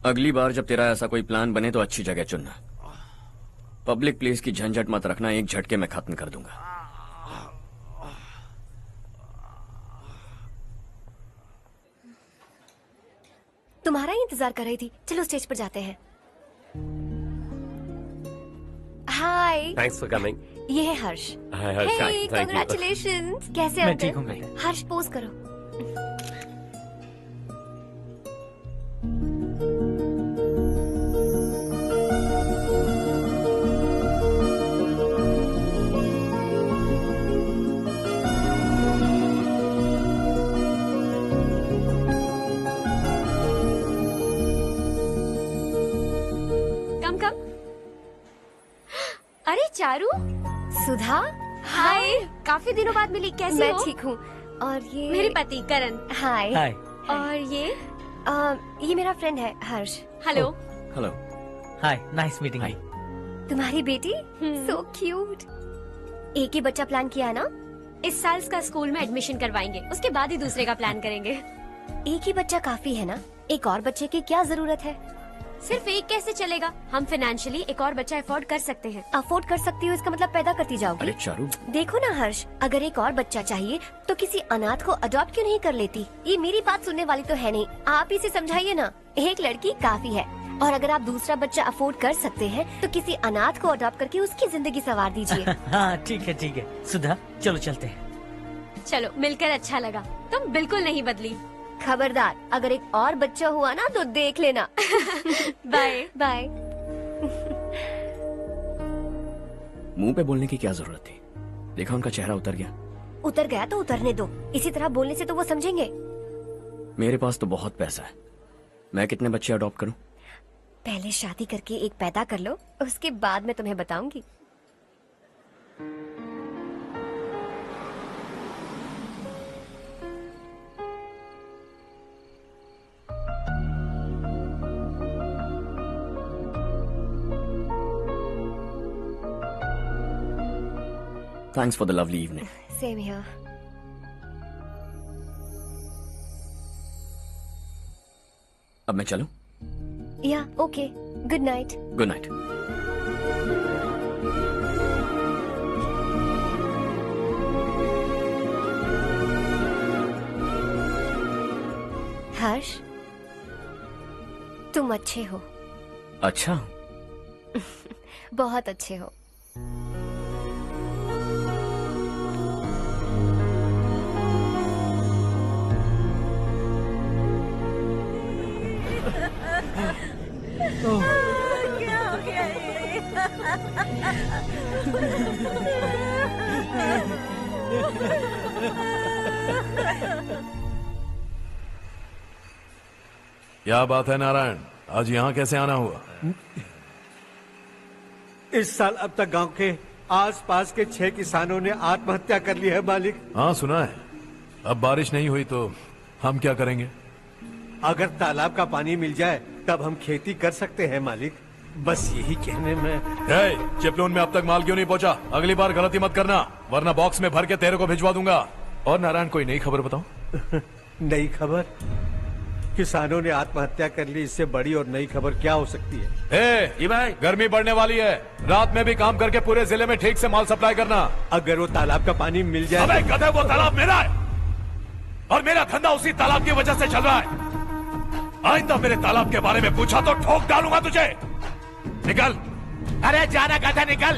अगली बार जब तेरा ऐसा कोई प्लान बने तो अच्छी जगह चुनना। पब्लिक प्लेस की झंझट मत रखना, एक झटके में खत्म कर दूंगा। तुम्हारा ही इंतजार कर रही थी। चलो स्टेज पर जाते हैं। हाय। Thanks for coming. ये है Harsh. Hi Harsh, thank you. Congratulations. कैसे हो? मैं ठीक हूँ बेटा। हर्ष पोज करो। अरे चारू, सुधा, हाय। काफी दिनों बाद मिली, कैसी हो? मैं ठीक हूँ। और ये मेरे पति करण। हाय। हाय। और ये मेरा फ्रेंड है Harsh. Hello. Hello. Hi, nice meeting you. तुम्हारी बेटी सो क्यूट। एक ही बच्चा प्लान किया ना? इस साल इसका स्कूल में एडमिशन करवाएंगे, उसके बाद ही दूसरे का प्लान करेंगे। एक ही बच्चा काफी है ना? एक और बच्चे की क्या जरूरत है? सिर्फ एक कैसे चलेगा? हम फाइनेंशियली एक और बच्चा अफोर्ड कर सकते हैं। अफोर्ड कर सकती हो इसका मतलब पैदा करती जाओगी? अरे चारू, देखो ना हर्ष, अगर एक और बच्चा चाहिए तो किसी अनाथ को अडॉप्ट क्यों नहीं कर लेती? ये मेरी बात सुनने वाली तो है नहीं, आप इसे समझाइए ना। एक लड़की काफी है, और अगर आप दूसरा बच्चा अफोर्ड कर सकते हैं तो किसी अनाथ को अडॉप्ट करके उसकी जिंदगी संवार दीजिए। हाँ ठीक है सुधा, चलो चलते हैं। चलो, मिलकर अच्छा लगा। तुम बिल्कुल नहीं बदली। खबरदार, अगर एक और बच्चा हुआ ना तो देख लेना। Bye bye. मुंह पे बोलने की क्या जरूरत थी? देखा उनका चेहरा उतर गया। उतर गया तो उतरने दो, इसी तरह बोलने से तो वो समझेंगे। मेरे पास तो बहुत पैसा है, मैं कितने बच्चे अडॉप्ट करूं? पहले शादी करके एक पैदा कर लो, उसके बाद मैं तुम्हें बताऊंगी। Thanks for the lovely evening. Same here. अब मैं चलूं? Yeah, okay. Good night. Good night. हर्ष, तुम अच्छे हो। अच्छा। बहुत अच्छे हो। क्या हो गया ये? क्या बात है नारायण, आज यहाँ कैसे आना हुआ? इस साल अब तक गांव के आसपास के 6 किसानों ने आत्महत्या कर ली है मालिक। हाँ सुना है। अब बारिश नहीं हुई तो हम क्या करेंगे? अगर तालाब का पानी मिल जाए तब हम खेती कर सकते हैं मालिक। बस यही कहने में। चिपलून में अब तक माल क्यों नहीं पहुंचा? अगली बार गलती मत करना, वरना बॉक्स में भर के तेरे को भिजवा दूंगा। और नारायण, कोई नई खबर बताओ। नई खबर? किसानों ने आत्महत्या कर ली, इससे बड़ी और नई खबर क्या हो सकती है? जी भाई, गर्मी बढ़ने वाली है, रात में भी काम करके पूरे जिले में ठीक से माल सप्लाई करना। अगर वो तालाब का पानी मिल जाए। अबे गधे, वो तालाब मेरा है और मेरा धंधा उसी तालाब की वजह से चल रहा है। आइंदा मेरे तालाब के बारे में पूछा तो ठोक डालूंगा तुझे। निकल। अरे जाना गधा, निकल।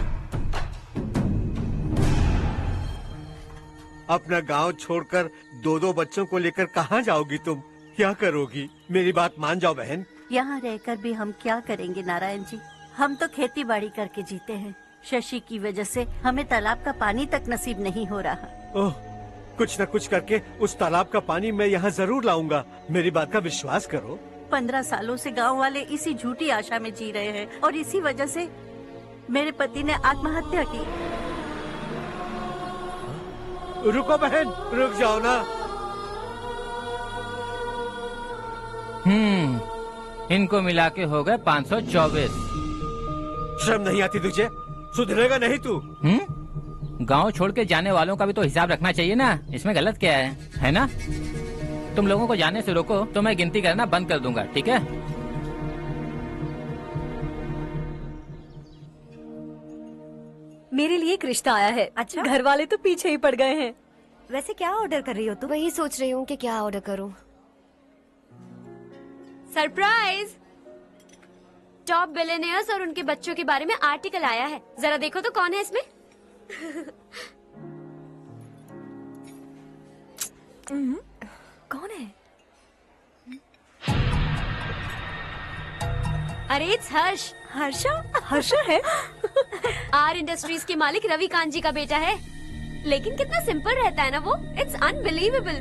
अपना गांव छोड़कर 2-2 बच्चों को लेकर कहाँ जाओगी तुम? क्या करोगी? मेरी बात मान जाओ बहन। यहाँ रहकर भी हम क्या करेंगे नारायण जी? हम तो खेती बाड़ी करके जीते हैं। शशि की वजह से हमें तालाब का पानी तक नसीब नहीं हो रहा। ओह, कुछ न कुछ करके उस तालाब का पानी मैं यहाँ जरूर लाऊंगा। मेरी बात का विश्वास करो। 15 सालों से गांव वाले इसी झूठी आशा में जी रहे हैं और इसी वजह से मेरे पति ने आत्महत्या की। रुको बहन, रुक जाओ ना। इनको मिला के हो गए 524। शर्म नहीं आती तुझे? सुधरेगा नहीं तू? गांव छोड़ के जाने वालों का भी तो हिसाब रखना चाहिए ना। इसमें गलत क्या है ना? तुम लोगों को जाने से रोको तो मैं गिनती करना बंद कर दूंगा, ठीक है? मेरे लिए एक रिश्ता आया है। अच्छा? घर वाले तो पीछे ही पड़ गए हैं। वैसे क्या ऑर्डर कर रही हो तुम? वही सोच रही हूँ कि क्या ऑर्डर करूँ। सरप्राइज! टॉप बिलियनियर्स और उनके बच्चों के बारे में आर्टिकल आया है। जरा देखो तो कौन है इसमें। कौन है? अरे इट्स हर्ष। हर्षा है? आर इंडस्ट्रीज के मालिक रवि कांत जी का बेटा है। लेकिन कितना सिंपल रहता है ना वो। It's unbelievable.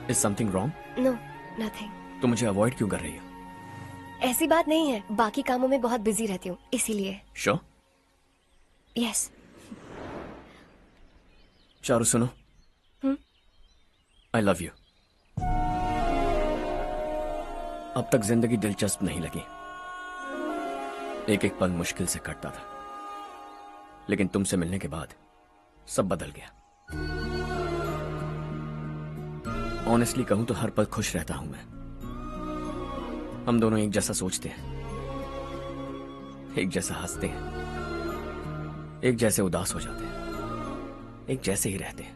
Is something wrong? No, nothing. तो मुझे अवॉइड क्यों कर रही हो? ऐसी बात नहीं है, बाकी कामों में बहुत बिजी रहती हूँ इसीलिए। Sure? Yes. चारू सुनो। I love you. अब तक जिंदगी दिलचस्प नहीं लगी। एक एक पल मुश्किल से कटता था, लेकिन तुमसे मिलने के बाद सब बदल गया। ऑनेस्टली कहूं तो हर पल खुश रहता हूं मैं। हम दोनों एक जैसा सोचते हैं, एक जैसा हंसते हैं, एक जैसे उदास हो जाते हैं, एक जैसे ही रहते हैं।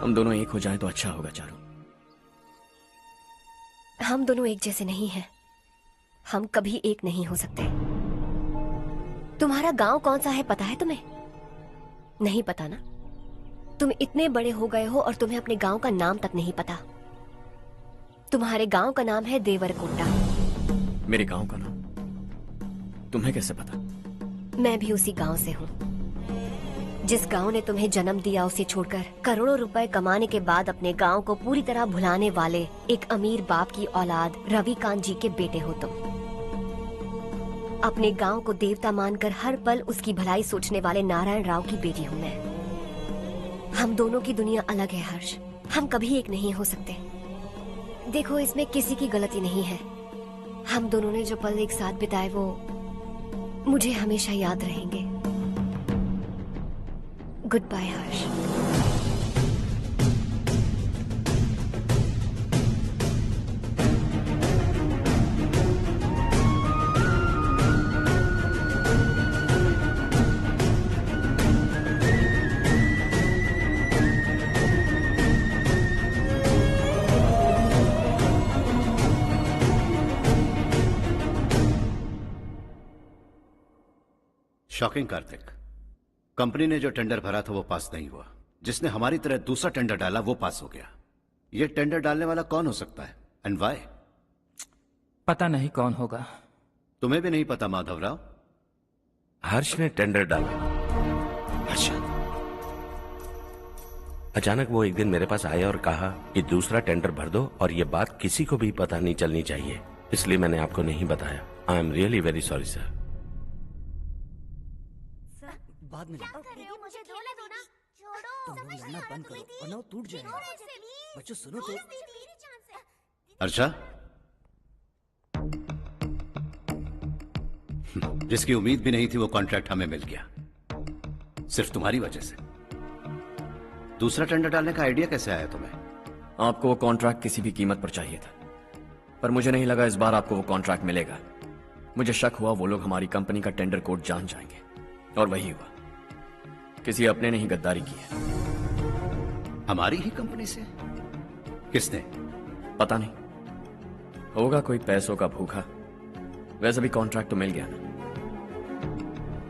हम दोनों एक हो जाएं तो अच्छा होगा चारू। हम दोनों एक जैसे नहीं हैं। हम कभी एक नहीं हो सकते। तुम्हारा गांव कौन सा है पता है तुम्हें? नहीं पता ना? तुम इतने बड़े हो गए हो और तुम्हें अपने गांव का नाम तक नहीं पता। तुम्हारे गांव का नाम है देवरकोंडा। मेरे गांव का नाम तुम्हें कैसे पता? मैं भी उसी गांव से हूँ। जिस गांव ने तुम्हें जन्म दिया उसे छोड़कर करोड़ों रुपए कमाने के बाद अपने गांव को पूरी तरह भुलाने वाले एक अमीर बाप की औलाद रवि कांत जी के बेटे हो तुम। अपने गांव को देवता मानकर हर पल उसकी भलाई सोचने वाले नारायण राव की बेटी हूँ मैं। हम दोनों की दुनिया अलग है हर्ष, हम कभी एक नहीं हो सकते। देखो, इसमें किसी की गलती नहीं है। हम दोनों ने जो पल एक साथ बिताए वो मुझे हमेशा याद रहेंगे। गुड बाय हर्ष। शॉकिंग कार्तिक, कंपनी ने जो टेंडर भरा था वो पास नहीं हुआ। जिसने हमारी तरह दूसरा टेंडर डाला वो पास हो गया। ये टेंडर डालने वाला कौन हो सकता है एंड व्हाई? पता नहीं कौन होगा। तुम्हें भी नहीं पता माधवराव? हर्ष ने टेंडर डाला। अच्छा। अचानक वो एक दिन मेरे पास आया और कहा कि दूसरा टेंडर भर दो और ये बात किसी को भी पता नहीं चलनी चाहिए, इसलिए मैंने आपको नहीं बताया। I am really very sorry sir. बाद में मुझे खेलने दो ना। तुम लोग लड़ना बंद करो वरना वो टूट जाएगा। बच्चों सुनो तो। अर्षा, जिसकी उम्मीद भी नहीं थी वो कॉन्ट्रैक्ट हमें मिल गया, सिर्फ तुम्हारी वजह से। दूसरा टेंडर डालने का आइडिया कैसे आया तुम्हें? आपको वो कॉन्ट्रैक्ट किसी भी कीमत पर चाहिए था, पर मुझे नहीं लगा इस बार आपको वो कॉन्ट्रैक्ट मिलेगा। मुझे शक हुआ वो लोग हमारी कंपनी का टेंडर कोड जान जाएंगे, और वही हुआ। किसी अपने ने ही गद्दारी की है। हमारी ही कंपनी से? किसने? पता नहीं, होगा कोई पैसों का भूखा। वैसे भी कॉन्ट्रैक्ट तो मिल गया ना।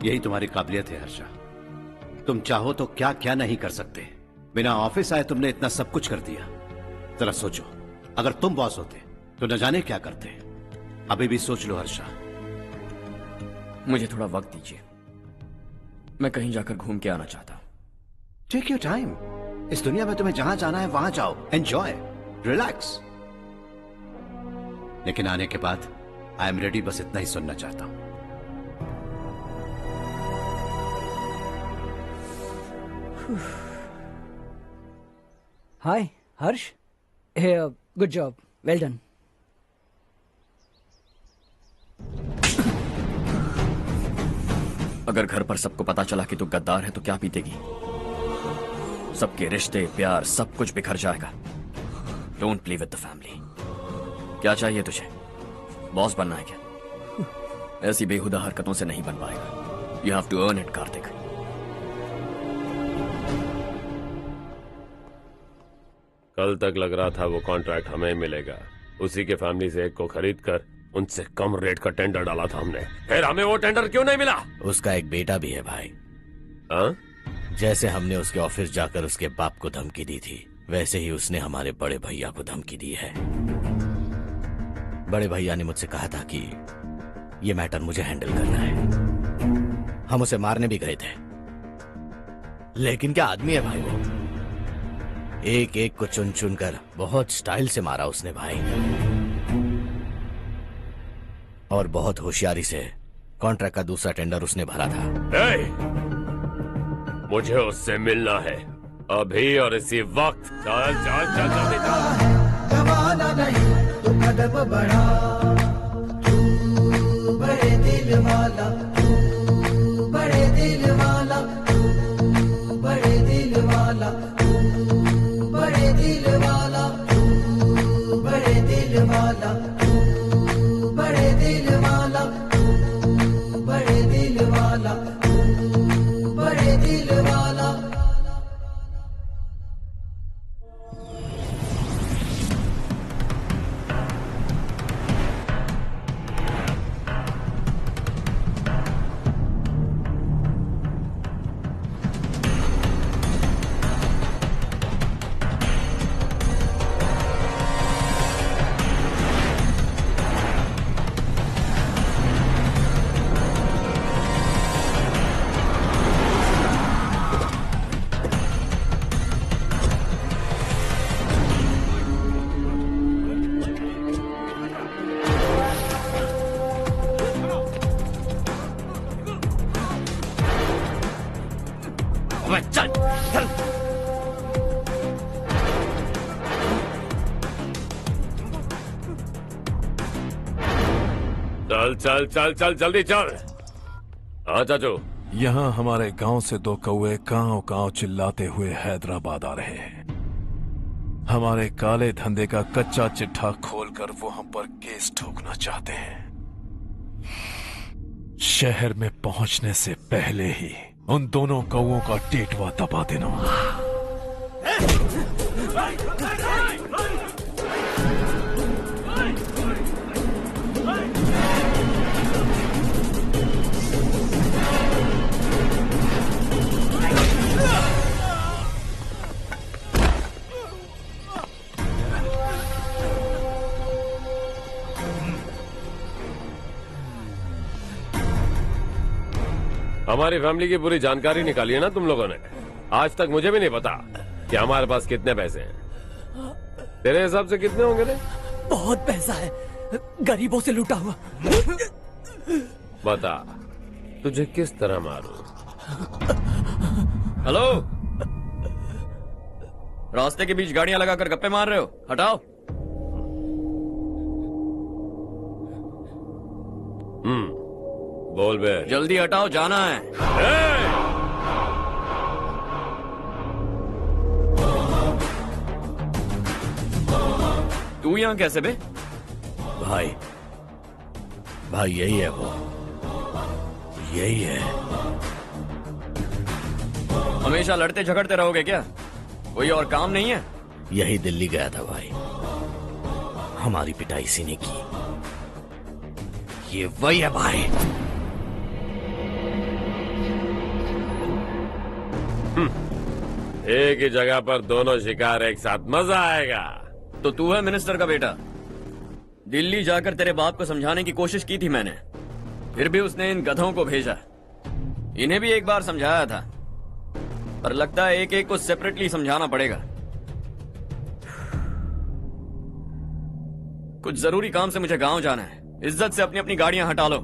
यही तुम्हारी काबिलियत है हर्षा, तुम चाहो तो क्या क्या नहीं कर सकते। बिना ऑफिस आए तुमने इतना सब कुछ कर दिया। जरा सोचो, अगर तुम बॉस होते तो न जाने क्या करते। अभी भी सोच लो हर्षा। मुझे थोड़ा वक्त दीजिए, मैं कहीं जाकर घूम के आना चाहता हूं। Take your time. इस दुनिया में तुम्हें जहां जाना है वहां जाओ, एंजॉय, रिलैक्स। लेकिन आने के बाद आई एम रेडी, बस इतना ही सुनना चाहता हूं। हाय हर्ष, गुड जॉब, वेल डन। अगर घर पर सबको पता चला कि तू गद्दार है तो क्या बीतेगी? सबके रिश्ते, प्यार, सब कुछ बिखर जाएगा। Don't play with the family. क्या चाहिए तुझे? बॉस बनना है क्या? ऐसी बेहुदा हरकतों से नहीं बन पाएगा। You have to earn it Kartik. कल तक लग रहा था वो कॉन्ट्रैक्ट हमें मिलेगा। उसी के फैमिली से एक को खरीद कर उनसे कम रेट का टेंडर डाला था हमने, फिर हमें वो टेंडर क्यों नहीं मिला? उसका एक बेटा भी है भाई। हाँ? जैसे हमने उसके ऑफिस जाकर उसके बाप को धमकी दी थी, वैसे ही उसने हमारे बड़े भैया को धमकी दी है। बड़े भैया ने मुझसे कहा था कि ये मैटर मुझे हैंडल करना है। हम उसे मारने भी गए थे, लेकिन क्या आदमी है भाई वो। एक एक को चुन चुन कर बहुत स्टाइल से मारा उसने भाई, और बहुत होशियारी से कॉन्ट्रैक्ट का दूसरा टेंडर उसने भरा था। मुझे उससे मिलना है अभी और इसी वक्त। चल चल चल जल्दी चल। जमाना नहीं तो कदम बढ़ा, तू बड़े दिल वाला, तू बड़े दिल वाला, तू बड़े दिल वाला, तू बड़े दिल वाला, तू बड़े दिल वाला, तू बड़े दिल वाला, तू बड़े दिल वाला, तू बड़े दिल वाला। चल चल। चल चल चल चल जल्दी चल। हाँ चाचू। यहाँ हमारे गांव से 2 कौवे कांव चिल्लाते हुए हैदराबाद आ रहे हैं। हमारे काले धंधे का कच्चा चिट्ठा खोलकर वो हम पर केस ठोकना चाहते हैं। शहर में पहुंचने से पहले ही उन दोनों कौवों का टेटवा दबा देना। हमारी फैमिली की पूरी जानकारी निकाली है ना तुम लोगों ने। आज तक मुझे भी नहीं पता कि हमारे पास कितने पैसे हैं। तेरे हिसाब से कितने होंगे रे? बहुत पैसा है, गरीबों से लूटा हुआ। बता तुझे किस तरह मारूं? हेलो, रास्ते के बीच गाड़ियां लगाकर गप्पे मार रहे हो? हटाओ। बोल बे। जल्दी हटाओ, जाना है। तू यहाँ कैसे बे? भाई यही है वो, यही है। हमेशा लड़ते झगड़ते रहोगे क्या? कोई और काम नहीं है? यही दिल्ली गया था भाई, हमारी पिटाई इसी ने की। ये वही है भाई। एक ही जगह पर दोनों शिकार एक साथ, मजा आएगा। तो तू है मिनिस्टर का बेटा। दिल्ली जाकर तेरे बाप को समझाने की कोशिश की थी मैंने, फिर भी उसने इन गधों को भेजा। इन्हें भी एक बार समझाया था, पर लगता है एक एक को सेपरेटली समझाना पड़ेगा। कुछ जरूरी काम से मुझे गांव जाना है। इज्जत से अपनी अपनी गाड़ियां हटा लो।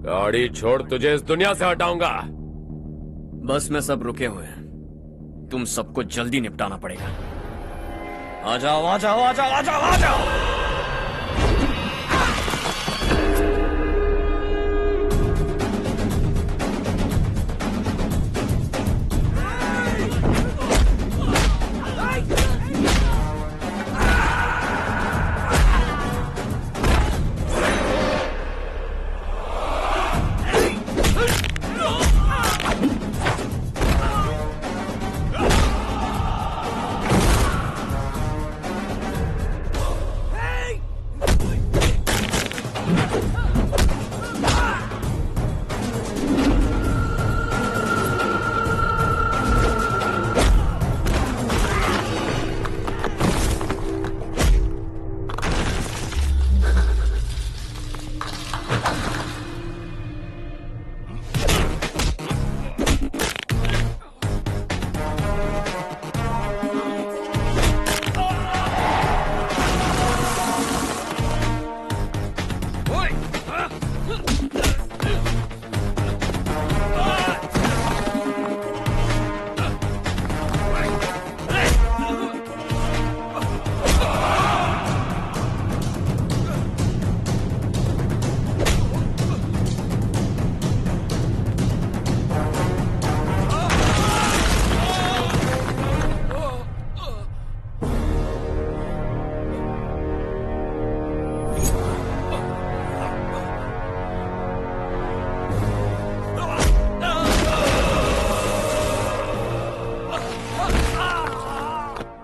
गाड़ी छोड़, तुझे इस दुनिया से हटाऊंगा। बस में सब रुके हुए हैं, तुम सबको जल्दी निपटाना पड़ेगा। आ जाओ आ जाओ आ जाओ आ जाओ आ जाओ।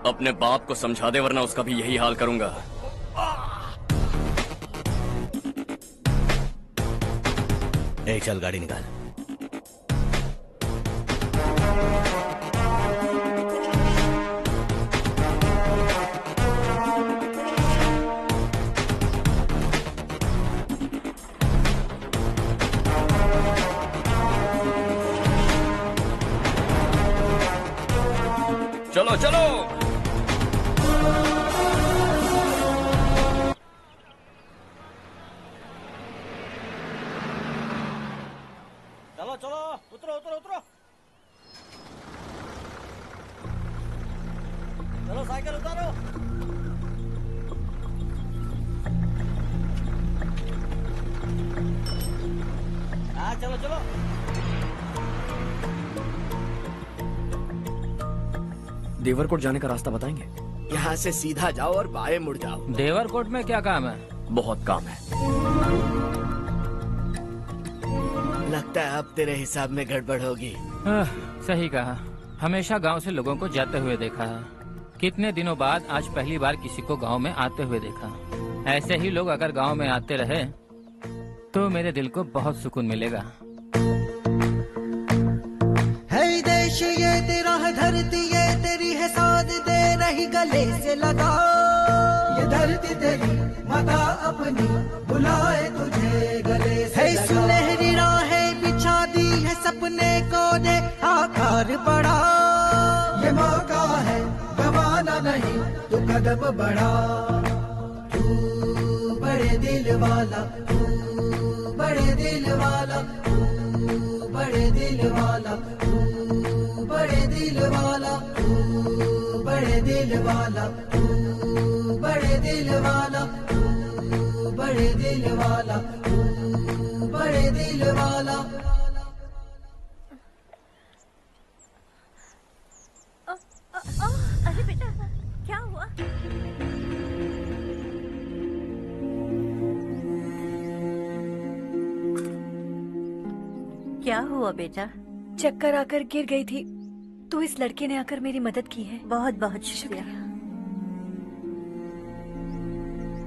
अपने बाप को समझा दे, वरना उसका भी यही हाल करूंगा। चल गाड़ी निकाल। चलो चलो। चलो चलो, उतरो उतरो उतरो। चलो साइकिल उतारो। हाँ चलो चलो। देवरकोट जाने का रास्ता बताएंगे? यहाँ से सीधा जाओ और बाएं मुड़ जाओ। देवरकोट में क्या काम है? बहुत काम है। लगता है अब तेरे हिसाब में गड़बड़ होगी। सही कहा। हमेशा गांव से लोगों को जाते हुए देखा है। कितने दिनों बाद आज पहली बार किसी को गांव में आते हुए देखा। ऐसे ही लोग अगर गांव में आते रहे तो मेरे दिल को बहुत सुकून मिलेगा। है देश ये तेरा है, धरती ये तेरी है, साथ दे रही गले से लगा। ये धरती तेरी माता अपनी बुलाए तुझे गले से लगा। सुनहरी राहें बिछा दी है, सपने को दे आकार बढ़ा। ये मौका है गवाना नहीं, तू कदम बढ़ा। तू बड़े दिल वाला, तू बड़े दिल वाला, तू बड़े दिल वाला, तू बड़े दिल वाला, तू बड़े दिल वाला, तू बड़े दिल वाला, तू बड़े दिल वाला, तू बड़े दिल वाला। अरे बेटा क्या हुआ? क्या हुआ बेटा? चक्कर आकर गिर गई थी तो इस लड़के ने आकर मेरी मदद की है। बहुत बहुत शुक्रिया।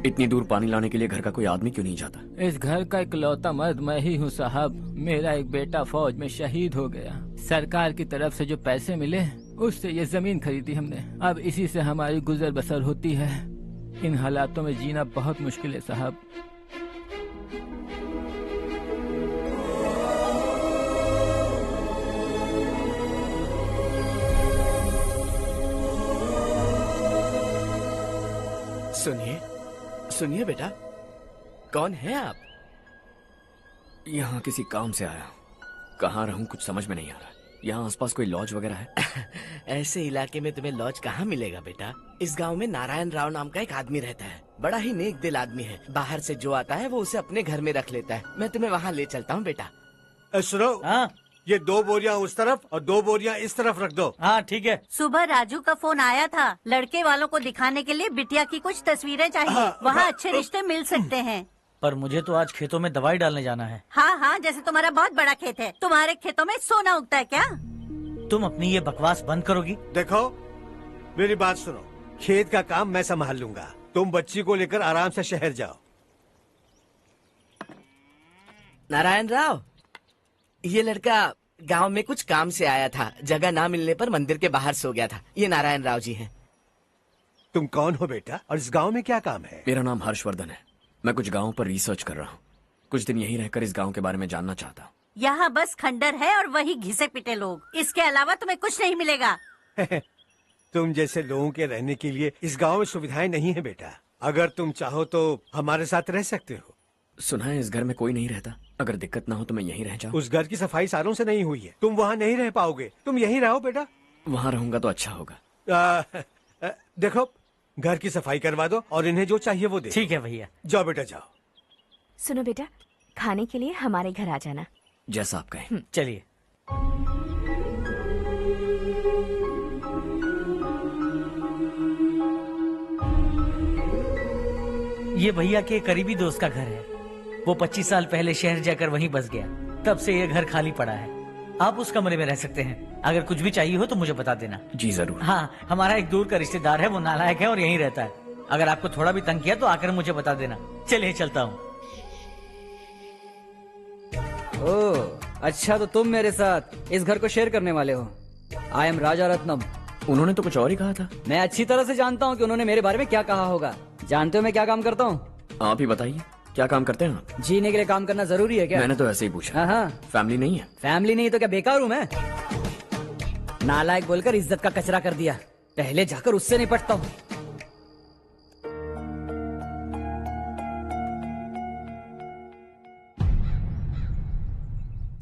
इतनी दूर पानी लाने के लिए घर का कोई आदमी क्यों नहीं जाता? इस घर का इकलौता मर्द मैं ही हूँ साहब। मेरा एक बेटा फौज में शहीद हो गया। सरकार की तरफ से जो पैसे मिले उससे ये जमीन खरीदी हमने। अब इसी से हमारी गुजर बसर होती है। इन हालातों में जीना बहुत मुश्किल है साहब। सुनिए सुनिए बेटा, कौन है आप? यहाँ किसी काम से आया। कहाँ रहूं कुछ समझ में नहीं आ रहा। यहाँ आसपास कोई लॉज वगैरह है? ऐसे इलाके में तुम्हें लॉज कहाँ मिलेगा बेटा। इस गांव में नारायण राव नाम का एक आदमी रहता है। बड़ा ही नेक दिल आदमी है। बाहर से जो आता है वो उसे अपने घर में रख लेता है। मैं तुम्हें वहाँ ले चलता हूँ बेटा। सुनो, ये 2 बोरियां उस तरफ और 2 बोरियां इस तरफ रख दो। हाँ ठीक है। सुबह राजू का फोन आया था, लड़के वालों को दिखाने के लिए बिटिया की कुछ तस्वीरें चाहिए। वहाँ अच्छे रिश्ते मिल सकते हैं। पर मुझे तो आज खेतों में दवाई डालने जाना है। हाँ हाँ, जैसे तुम्हारा बहुत बड़ा खेत है। तुम्हारे खेतों में सोना उगता है क्या? तुम अपनी ये बकवास बंद करोगी? देखो मेरी बात सुनो, खेत का काम मैं संभाल लूंगा। तुम बच्ची को लेकर आराम से शहर जाओ। नारायण राव, ये लड़का गांव में कुछ काम से आया था। जगह ना मिलने पर मंदिर के बाहर सो गया था। ये नारायण राव जी हैं। तुम कौन हो बेटा और इस गांव में क्या काम है? मेरा नाम हर्षवर्धन है। मैं कुछ गाँव पर रिसर्च कर रहा हूँ। कुछ दिन यहीं रहकर इस गाँव के बारे में जानना चाहता हूँ। यहाँ बस खंडर है और वही घिसे पिटे लोग। इसके अलावा तुम्हें कुछ नहीं मिलेगा। तुम जैसे लोगों के रहने के लिए इस गांव में सुविधाएं नहीं है बेटा। अगर तुम चाहो तो हमारे साथ रह सकते हो। सुना है इस घर में कोई नहीं रहता। अगर दिक्कत ना हो तो मैं यहीं रह जाऊं। उस घर की सफाई सालों से नहीं हुई है। तुम वहाँ नहीं रह पाओगे। तुम यहीं रहो बेटा। वहाँ रहूंगा तो अच्छा होगा। देखो, घर की सफाई करवा दो और इन्हें जो चाहिए वो दे। ठीक है भैया। जाओ बेटा जाओ। सुनो बेटा, खाने के लिए हमारे घर आ जाना। जैसा आप कहें। चलिए। ये भैया के करीबी दोस्त का घर है। वो 25 साल पहले शहर जाकर वहीं बस गया। तब से ये घर खाली पड़ा है। आप उस कमरे में रह सकते हैं। अगर कुछ भी चाहिए हो तो मुझे बता देना। जी जरूर। हाँ, हमारा एक दूर का रिश्तेदार है, वो नालायक है और यहीं रहता है। अगर आपको थोड़ा भी तंग किया तो आकर मुझे बता देना। चलिए चलता हूँ। ओह, अच्छा तो तुम मेरे साथ इस घर को शेयर करने वाले हो। आई एम राजा रत्नम। उन्होंने तो कुछ और ही कहा था। मैं अच्छी तरह से जानता हूँ कि उन्होंने मेरे बारे में क्या कहा होगा। जानते हो मैं क्या काम करता हूँ? आप ही बताइए, क्या काम करते हैं आप? जीने के लिए काम करना जरूरी है क्या? मैंने तो ऐसे ही पूछा। हाँ। फैमिली नहीं है? फैमिली नहीं तो क्या बेकार हूँ मैं? नालायक बोलकर इज्जत का कचरा कर दिया। पहले जाकर उससे निपटता हूँ।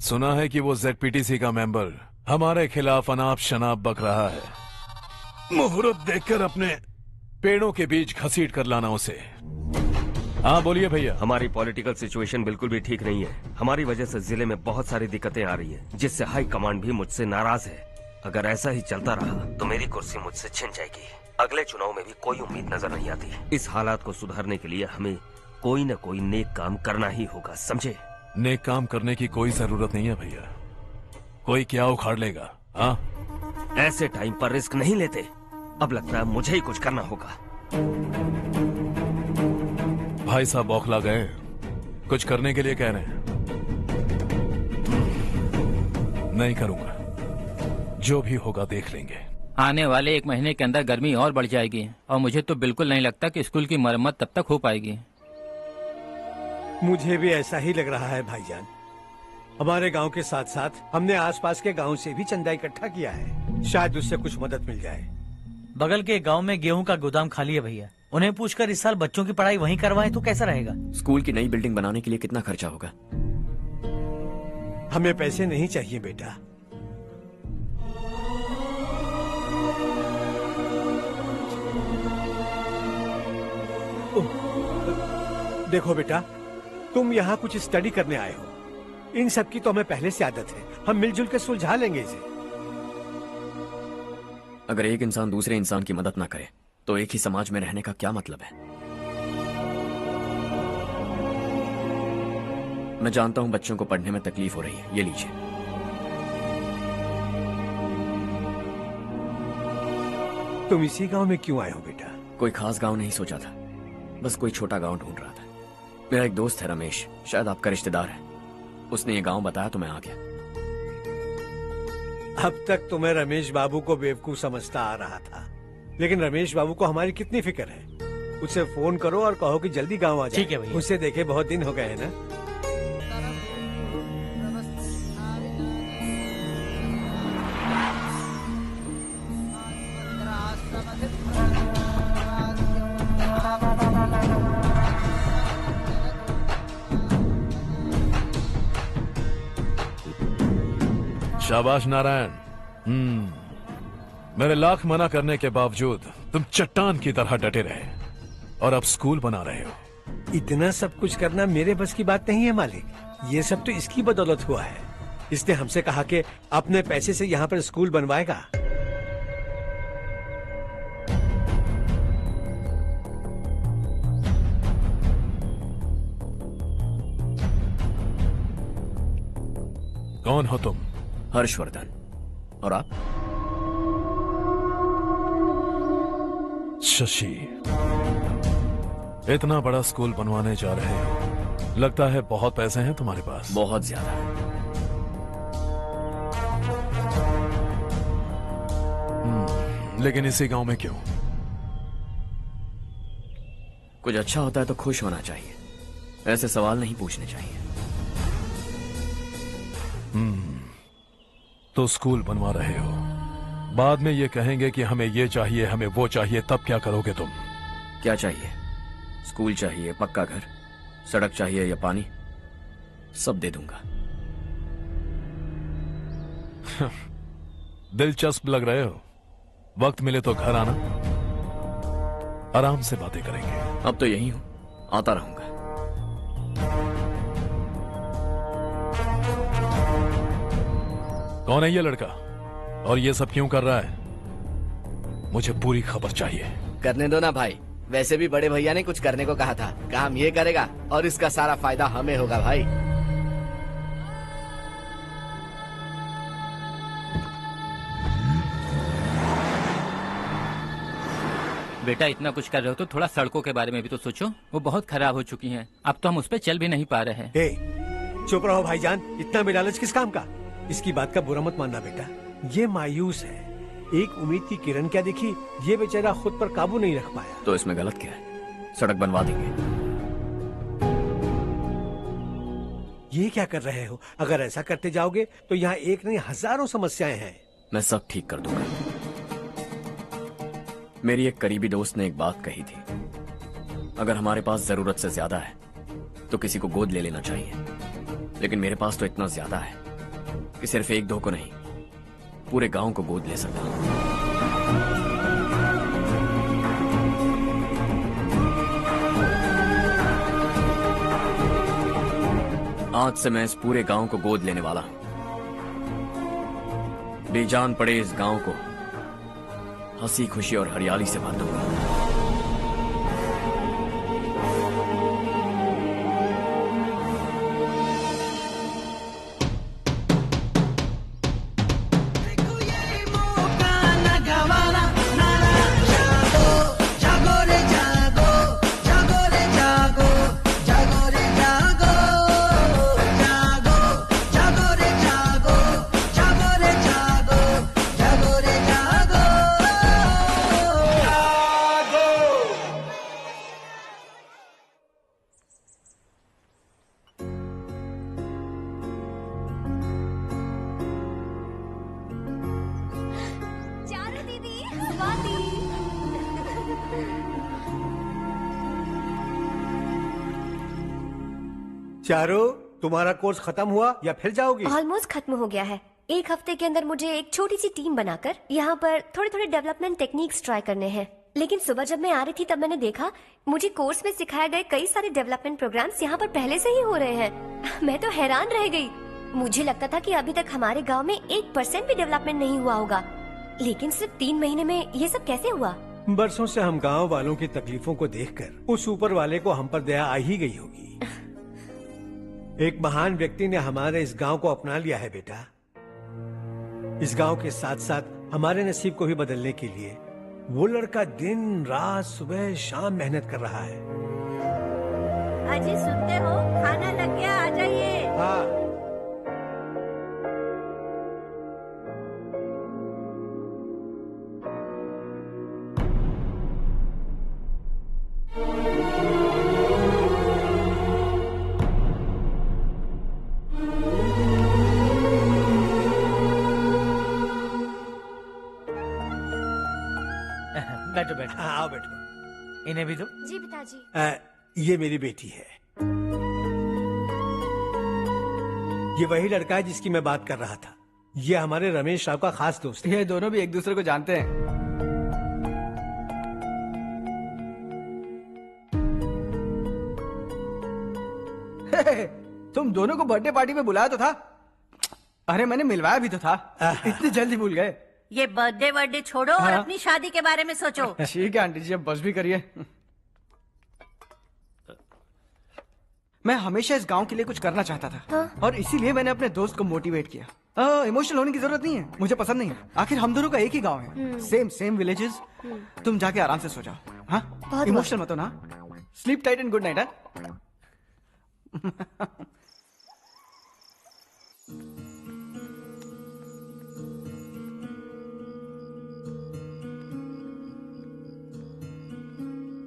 सुना है कि वो ZPTC का मेंबर हमारे खिलाफ अनाप शनाप बक रहा है। मुहूर्त देखकर अपने पेड़ों के बीच घसीट कर लाना उसे। हाँ बोलिए भैया। हमारी पॉलिटिकल सिचुएशन बिल्कुल भी ठीक नहीं है। हमारी वजह से जिले में बहुत सारी दिक्कतें आ रही है, जिससे हाई कमांड भी मुझसे नाराज है। अगर ऐसा ही चलता रहा तो मेरी कुर्सी मुझसे छिन जाएगी। अगले चुनाव में भी कोई उम्मीद नजर नहीं आती। इस हालात को सुधारने के लिए हमें कोई न कोई नेक काम करना ही होगा, समझे? नेक काम करने की कोई जरूरत नहीं है भैया, कोई क्या उखाड़ लेगा। हाँ, ऐसे टाइम पर रिस्क नहीं लेते। अब लगता है मुझे ही कुछ करना होगा। भाई साहब बौखला गए, कुछ करने के लिए कह रहे हैं। नहीं करूंगा, जो भी होगा देख लेंगे। आने वाले 1 महीने के अंदर गर्मी और बढ़ जाएगी और मुझे तो बिल्कुल नहीं लगता कि स्कूल की मरम्मत तब तक हो पाएगी। मुझे भी ऐसा ही लग रहा है भाईजान। हमारे गांव के साथ साथ हमने आसपास के गांव से भी चंदा इकट्ठा किया है, शायद उससे कुछ मदद मिल जाए। बगल के गांव में गेहूं का गोदाम खाली है भैया, उन्हें पूछकर इस साल बच्चों की पढ़ाई वहीं करवाएं तो कैसा रहेगा? स्कूल की नई बिल्डिंग बनाने के लिए कितना खर्चा होगा? हमें पैसे नहीं चाहिए बेटा। देखो बेटा, तुम यहाँ कुछ स्टडी करने आए हो, इन सब की तो हमें पहले से आदत है। हम मिलजुल के सुलझा लेंगे इसे। अगर एक इंसान दूसरे इंसान की मदद ना करे तो एक ही समाज में रहने का क्या मतलब है? मैं जानता हूं बच्चों को पढ़ने में तकलीफ हो रही है, ये लीजिए। तुम इसी गांव में क्यों आए हो बेटा? कोई खास गांव नहीं सोचा था, बस कोई छोटा गांव ढूंढ रहा था। मेरा एक दोस्त है रमेश, शायद आपका रिश्तेदार है, उसने ये गांव बताया तो मैं आ गया। अब तक तो मैं रमेश बाबू को बेवकूफ समझता आ रहा था, लेकिन रमेश बाबू को हमारी कितनी फिक्र है। उसे फोन करो और कहो कि जल्दी गांव आ जाए। ठीक है भैया। उसे देखे बहुत दिन हो गए हैं ना। शाबाश नारायण। मेरे लाख मना करने के बावजूद तुम चट्टान की तरह डटे रहे और अब स्कूल बना रहे हो। इतना सब कुछ करना मेरे बस की बात नहीं है मालिक, ये सब तो इसकी बदौलत हुआ है। इसने हमसे कहा कि अपने पैसे से यहाँ पर स्कूल बनवाएगा। कौन हो तुम? हर्षवर्धन। और आप? शशि। इतना बड़ा स्कूल बनवाने जा रहे हो, लगता है बहुत पैसे हैं तुम्हारे पास। बहुत ज्यादा। लेकिन इसी गांव में क्यों? कुछ अच्छा होता है तो खुश होना चाहिए, ऐसे सवाल नहीं पूछने चाहिए। तो स्कूल बनवा रहे हो, बाद में ये कहेंगे कि हमें ये चाहिए, हमें वो चाहिए, तब क्या करोगे तुम? क्या चाहिए? स्कूल चाहिए, पक्का घर, सड़क चाहिए या पानी, सब दे दूंगा। दिलचस्प लग रहे हो। वक्त मिले तो घर आना, आराम से बातें करेंगे। अब तो यही हूं, आता रहूंगा। कौन है ये लड़का और ये सब क्यों कर रहा है? मुझे पूरी खबर चाहिए। करने दो ना भाई, वैसे भी बड़े भैया ने कुछ करने को कहा था, काम ये करेगा और इसका सारा फायदा हमें होगा भाई। बेटा इतना कुछ कर रहे हो तो थोड़ा सड़कों के बारे में भी तो सोचो, वो बहुत खराब हो चुकी हैं। अब तो हम उस पर चल भी नहीं पा रहे हैं। चुप रहो भाईजान, इतना बेलालच किस काम का? इसकी बात का बुरा मत मानना बेटा, ये मायूस है। एक उम्मीद की किरण क्या देखी, ये बेचारा खुद पर काबू नहीं रख पाया। तो इसमें गलत क्या है? सड़क बनवा देंगे। ये क्या कर रहे हो? अगर ऐसा करते जाओगे तो यहाँ एक नहीं हजारों समस्याएं हैं। मैं सब ठीक कर दूंगा। मेरी एक करीबी दोस्त ने एक बात कही थी, अगर हमारे पास जरूरत से ज्यादा है तो किसी को गोद ले लेना चाहिए, लेकिन मेरे पास तो इतना ज्यादा है कि सिर्फ 1-2 को नहीं, पूरे गांव को गोद ले सकता हूं। आज से मैं इस पूरे गांव को गोद लेने वाला हूं। बेजान पड़े इस गांव को हंसी खुशी और हरियाली से भर दूंगा। चारू, तुम्हारा कोर्स खत्म हुआ या फिर जाओगी? ऑलमोस्ट खत्म हो गया है। एक हफ्ते के अंदर मुझे एक छोटी सी टीम बनाकर यहाँ पर थोड़े थोड़े डेवलपमेंट टेक्निक्स ट्राई करने हैं। लेकिन सुबह जब मैं आ रही थी तब मैंने देखा मुझे कोर्स में सिखाए गए कई सारे डेवलपमेंट प्रोग्राम्स यहाँ पर पहले से ही हो रहे हैं। मैं तो हैरान रह गई। मुझे लगता था कि अभी तक हमारे गाँव में 1% भी डेवलपमेंट नहीं हुआ होगा, लेकिन सिर्फ 3 महीने में ये सब कैसे हुआ? बरसों से हम गांव वालों की तकलीफों को देखकर उस ऊपर वाले को हम पर दया आ ही गई होगी। एक महान व्यक्ति ने हमारे इस गांव को अपना लिया है बेटा। इस गांव के साथ साथ हमारे नसीब को भी बदलने के लिए वो लड़का दिन रात सुबह शाम मेहनत कर रहा है। अजी सुनते हो, खाना लग गया, आ जाइए। हाँ। बैठो बैठो। आओ बैठो। इन्हें भी दो। जी पिताजी। ये मेरी बेटी है। ये वही लड़का है जिसकी मैं बात कर रहा था। ये हमारे रमेश राव का खास दोस्त है। ये दोनों भी एक दूसरे को जानते हैं। तुम दोनों को बर्थडे पार्टी में बुलाया तो था। अरे मैंने मिलवाया भी तो था। इतनी जल्दी भूल गए। ये बर्थडे छोड़ो और हाँ? अपनी शादी के बारे में सोचो। ठीक है आंटी जी, अब बस भी करिए। मैं हमेशा इस गांव के लिए कुछ करना चाहता था। हाँ? और इसीलिए मैंने अपने दोस्त को मोटिवेट किया। इमोशनल होने की जरूरत नहीं है, मुझे पसंद नहीं है। आखिर हम दोनों का एक ही गांव है, सेम विलेजेस। तुम जाके आराम से सो जाओ। हाँ, इमोशनल मत हो ना। Sleep tight and good night.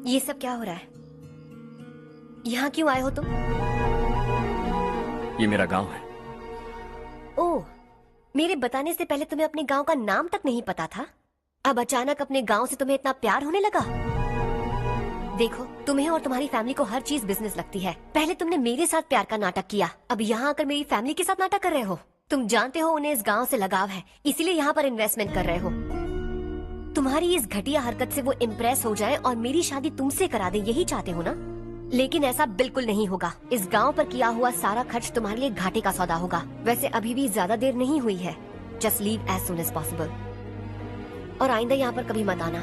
ये सब क्या हो रहा है? यहाँ क्यों आए हो तुम? ये मेरा गांव है। ओह, मेरे बताने से पहले तुम्हें अपने गांव का नाम तक नहीं पता था? अब अचानक अपने गांव से तुम्हें इतना प्यार होने लगा? देखो, तुम्हें और तुम्हारी फैमिली को हर चीज बिजनेस लगती है। पहले तुमने मेरे साथ प्यार का नाटक किया, अब यहाँ आकर मेरी फैमिली के साथ नाटक कर रहे हो। तुम जानते हो उन्हें इस गांव से लगाव है, इसीलिए यहाँ पर इन्वेस्टमेंट कर रहे हो। तुम्हारी इस घटिया हरकत से वो इम्प्रेस हो जाए और मेरी शादी तुमसे करा दे, यही चाहते हो ना? लेकिन ऐसा बिल्कुल नहीं होगा। इस गांव पर किया हुआ सारा खर्च तुम्हारे लिए घाटे का सौदा होगा। वैसे अभी भी ज्यादा देर नहीं हुई है। Just leave as soon as possible. और आइंदा यहाँ पर कभी मत आना।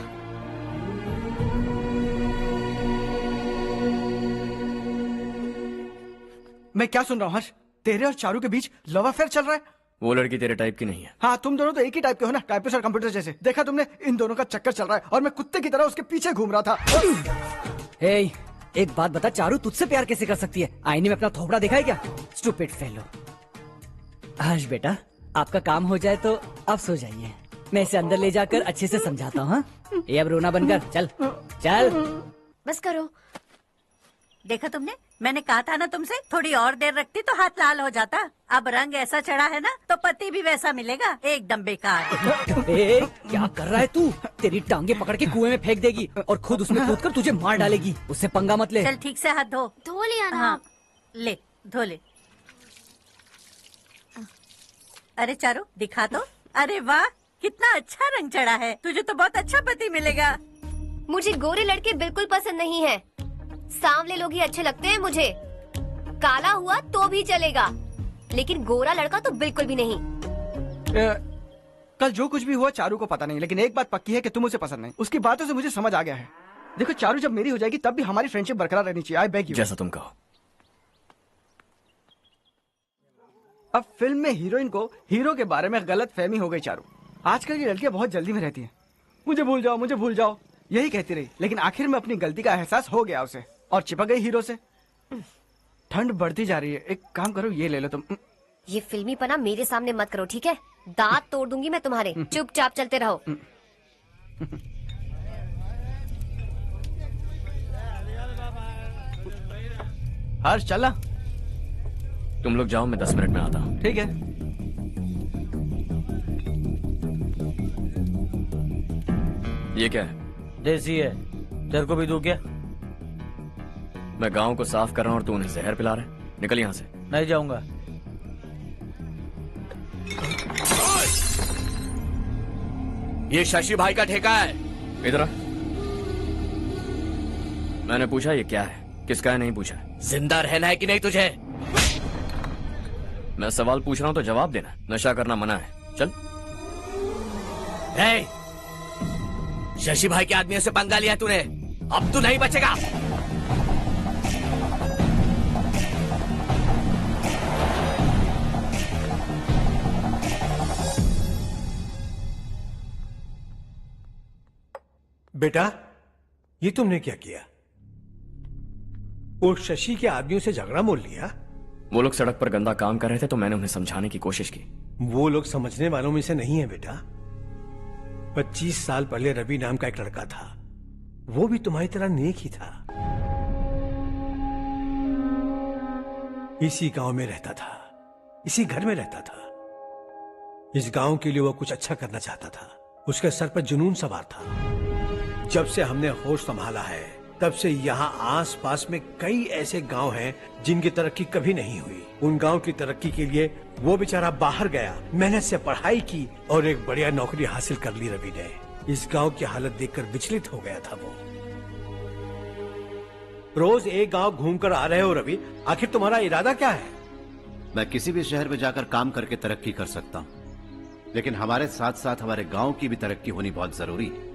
मैं क्या सुन रहा हूँ हर्ष? तेरे और चारू के बीच लव अफेयर चल रहा है? वो लड़की तेरे टाइप की नहीं है। हाँ, तुम दोनों तो एक ही टाइप के हो ना, टाइपिस्ट और कंप्यूटर जैसे। देखा तुमने, इन दोनों का चक्कर चल रहा है और मैं कुत्ते की तरह उसके पीछे घूम रहा था। हे, एक बात बता, चारू तुझसे प्यार कैसे कर सकती है? आईने में अपना थोपड़ा देखा है क्या? Stupid fellow. हर्ष बेटा, आपका काम हो जाए तो आप सो जाइए। मैं इसे अंदर ले जाकर अच्छे से समझाता हूँ। ये अब रोना बनकर चल चल। बस करो। देखा तुमने, मैंने कहा था ना तुमसे, थोड़ी और देर रखती तो हाथ लाल हो जाता। अब रंग ऐसा चढ़ा है ना तो पति भी वैसा मिलेगा, एकदम बेकार। ए, क्या कर रहा है तू? तेरी टांगे पकड़ के कुएं में फेंक देगी और खुद उसमें कूदकर तुझे मार डालेगी। उससे पंगा मत ले। चल ठीक से हाथ धो लिया ना? हाँ, ले धो ले। अरे चारू दिखा तो। अरे वाह, कितना अच्छा रंग चढ़ा है। तुझे तो बहुत अच्छा पति मिलेगा। मुझे गोरे लड़के बिल्कुल पसंद नहीं है। सांवले लोग ही अच्छे लगते हैं मुझे। काला हुआ तो भी चलेगा, लेकिन गोरा लड़का तो बिल्कुल भी नहीं। कल जो कुछ भी हुआ चारू को पता नहीं, लेकिन एक बात पक्की है कि तुम उसे पसंद नहीं। उसकी बातों से मुझे समझ आ गया है। देखो चारू जब मेरी हो जाएगी तब भी हमारी फ्रेंडशिप बरकरार रहनी चाहिए। I beg you. जैसा तुम कहो। अब फिल्म में हीरोइन को हीरो के बारे में गलत फहमी हो गई चारू। आजकल की लड़कियां बहुत जल्दी में रहती हैं। मुझे भूल जाओ, मुझे भूल जाओ, यही कहती रही, लेकिन आखिर में अपनी गलती का एहसास हो गया उसे और चिपक गई हीरो से। ठंड बढ़ती जा रही है, एक काम करो ये ले लो तुम। ये फिल्मी पना मेरे सामने मत करो, ठीक है? दांत तोड़ दूंगी मैं तुम्हारे। चुपचाप चलते रहो। हर्ष चला। तुम लोग जाओ, मैं 10 मिनट में आता हूँ। ठीक है। ये क्या है? देसी है, तेरे को भी दूं क्या? मैं गांव को साफ कर रहा हूँ और तू उन्हें जहर पिला रहा है। निकल यहाँ से। नहीं जाऊंगा। ये शशि भाई का ठेका है। इधर आ। मैंने पूछा ये क्या है, किसका है नहीं पूछा। जिंदा रहना है कि नहीं तुझे? मैं सवाल पूछ रहा हूं तो जवाब देना। नशा करना मना है। चल। हे, शशि भाई के आदमियों से पंगा लिया तूने, अब तू नहीं बचेगा। बेटा, ये तुमने क्या किया? वो शशि के आदमियों से झगड़ा मोल लिया? वो लोग सड़क पर गंदा काम कर रहे थे तो मैंने उन्हें समझाने की कोशिश की। वो लोग समझने वालों में से नहीं है बेटा। 25 साल पहले रवि नाम का एक लड़का था, वो भी तुम्हारी तरह नेक ही था। इसी गांव में रहता था, इसी घर में रहता था। इस गांव के लिए वो कुछ अच्छा करना चाहता था। उसके सर पर जुनून सवार था। जब से हमने होश संभाला है तब से यहाँ आस पास में कई ऐसे गांव हैं जिनकी तरक्की कभी नहीं हुई। उन गांव की तरक्की के लिए वो बेचारा बाहर गया, मेहनत से पढ़ाई की और एक बढ़िया नौकरी हासिल कर ली रवि ने। इस गांव की हालत देखकर विचलित हो गया था वो। रोज एक गांव घूमकर आ रहे हो रवि, आखिर तुम्हारा इरादा क्या है? मैं किसी भी शहर में जाकर काम करके तरक्की कर सकता हूँ, लेकिन हमारे साथ साथ हमारे गांव की भी तरक्की होनी बहुत जरूरी है।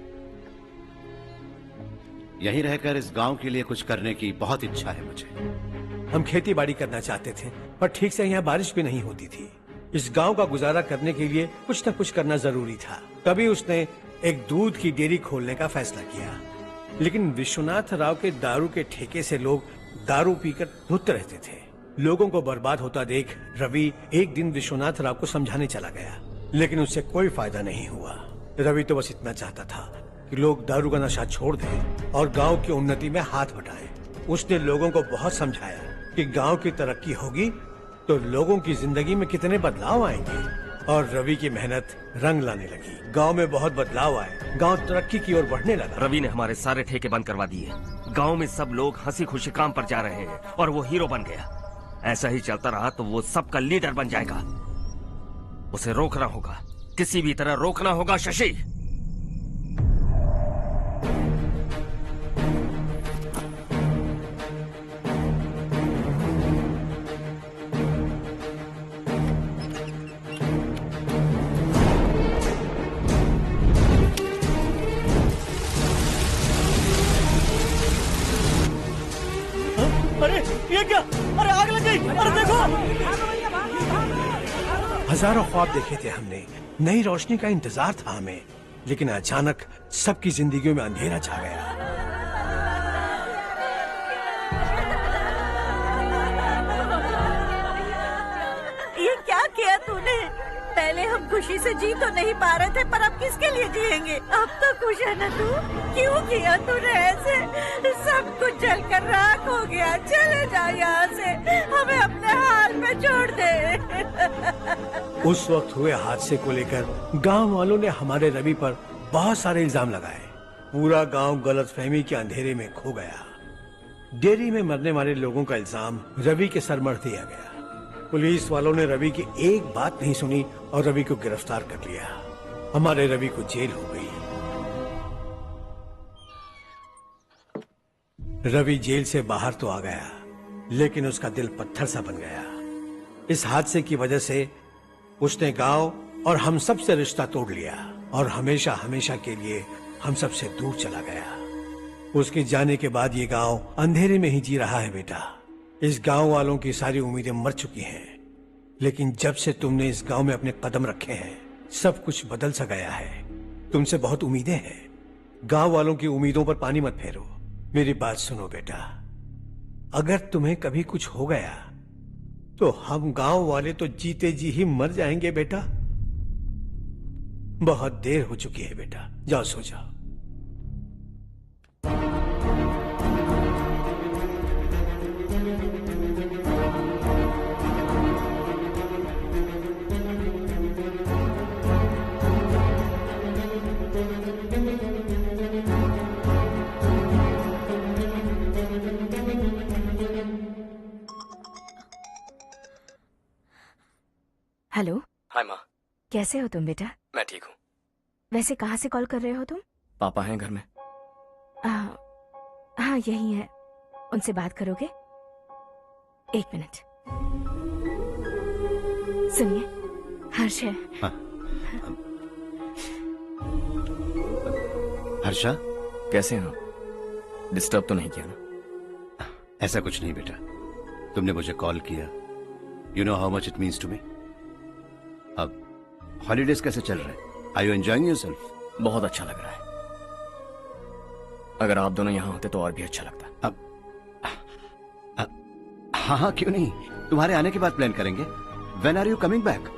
यहीं रहकर इस गांव के लिए कुछ करने की बहुत इच्छा है मुझे। हम खेती बाड़ी करना चाहते थे, पर ठीक से यहाँ बारिश भी नहीं होती थी। इस गांव का गुजारा करने के लिए कुछ न कुछ करना जरूरी था। तभी उसने एक दूध की डेयरी खोलने का फैसला किया। लेकिन विश्वनाथ राव के दारू के ठेके से लोग दारू पीकर धुत रहते थे। लोगों को बर्बाद होता देख रवि एक दिन विश्वनाथ राव को समझाने चला गया, लेकिन उससे कोई फायदा नहीं हुआ। रवि तो बस इतना चाहता था कि लोग दारू का नशा छोड़ दें और गांव की उन्नति में हाथ बटाएं। उसने लोगों को बहुत समझाया कि गांव की तरक्की होगी तो लोगों की जिंदगी में कितने बदलाव आएंगे, और रवि की मेहनत रंग लाने लगी। गांव में बहुत बदलाव आए, गांव तरक्की की ओर बढ़ने लगा। रवि ने हमारे सारे ठेके बंद करवा दिए। गांव में सब लोग हंसी खुशी काम पर जा रहे हैं और वो हीरो बन गया। ऐसा ही चलता रहा तो वो सबका लीडर बन जाएगा। उसे रोकना होगा, किसी भी तरह रोकना होगा शशि। अरे ये क्या? अरे आग लग गई! अरे देखो! हजारों ख्वाब देखे थे हमने, नई रोशनी का इंतजार था हमें, लेकिन अचानक सबकी जिंदगियों में अंधेरा छा गया। ये क्या किया तूने? पहले हम खुशी से जी तो नहीं पा रहे थे, पर अब किसके लिए जिएंगे? अब तो खुश है ना तू? क्यों किया तूने ऐसे? सब कुछ जलकर राख हो गया। चले जा यहाँ से, हमें अपने हाल में छोड़ दे। उस वक्त हुए हादसे को लेकर गांव वालों ने हमारे रवि पर बहुत सारे इल्जाम लगाए। पूरा गांव गलतफहमी के अंधेरे में खो गया। डेयरी में मरने वाले लोगों का इल्जाम रवि के सर मढ़ दिया गया। पुलिस वालों ने रवि की एक बात नहीं सुनी और रवि को गिरफ्तार कर लिया। हमारे रवि को जेल हो गई। रवि जेल से बाहर तो आ गया, लेकिन उसका दिल पत्थर सा बन गया। इस हादसे की वजह से उसने गांव और हम सब से रिश्ता तोड़ लिया और हमेशा हमेशा के लिए हम सब से दूर चला गया। उसके जाने के बाद ये गांव अंधेरे में ही जी रहा है बेटा। इस गांव वालों की सारी उम्मीदें मर चुकी हैं, लेकिन जब से तुमने इस गांव में अपने कदम रखे हैं सब कुछ बदल सा गया है। तुमसे बहुत उम्मीदें हैं। गांव वालों की उम्मीदों पर पानी मत फेरो। मेरी बात सुनो बेटा, अगर तुम्हें कभी कुछ हो गया तो हम गांव वाले तो जीते जी ही मर जाएंगे बेटा। बहुत देर हो चुकी है बेटा, जाओ सो जाओ। हेलो। हाय माँ। कैसे हो तुम बेटा? मैं ठीक हूँ। वैसे कहाँ से कॉल कर रहे हो तुम? पापा हैं घर में। हाँ यही है। उनसे बात करोगे? एक मिनट। सुनिए, हर्ष है। हर्षा, कैसे हैं आप? डिस्टर्ब तो नहीं किया ना? ऐसा कुछ नहीं बेटा, तुमने मुझे कॉल किया। You know how much it means to me. अब हॉलीडेज कैसे चल रहे हैं? Are you enjoying yourself? बहुत अच्छा लग रहा है। अगर आप दोनों यहाँ होते तो और भी अच्छा लगता। अब हाँ हाँ क्यों नहीं, तुम्हारे आने के बाद प्लान करेंगे। When are you coming back?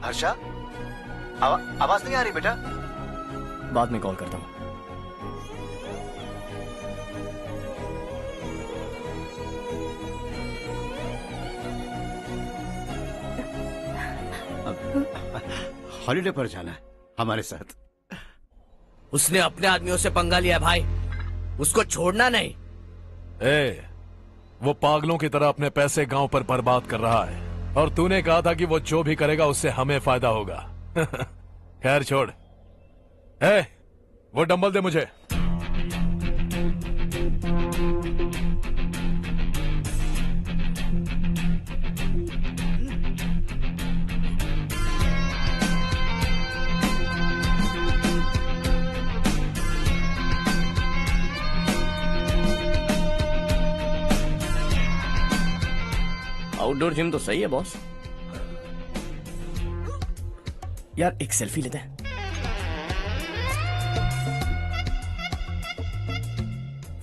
Harsha, आवाज नहीं आ रही बेटा। बाद में कॉल करता हूँ। हॉलीडे पर जाना है हमारे साथ। उसने अपने आदमियों से पंगा लिया भाई, उसको छोड़ना नहीं। वो पागलों की तरह अपने पैसे गांव पर बर्बाद कर रहा है और तूने कहा था कि वो जो भी करेगा उससे हमें फायदा होगा। खैर छोड़। वो डंबल दे मुझे। आउटडोर जिम तो सही है बॉस। यार एक सेल्फी लेते हैं।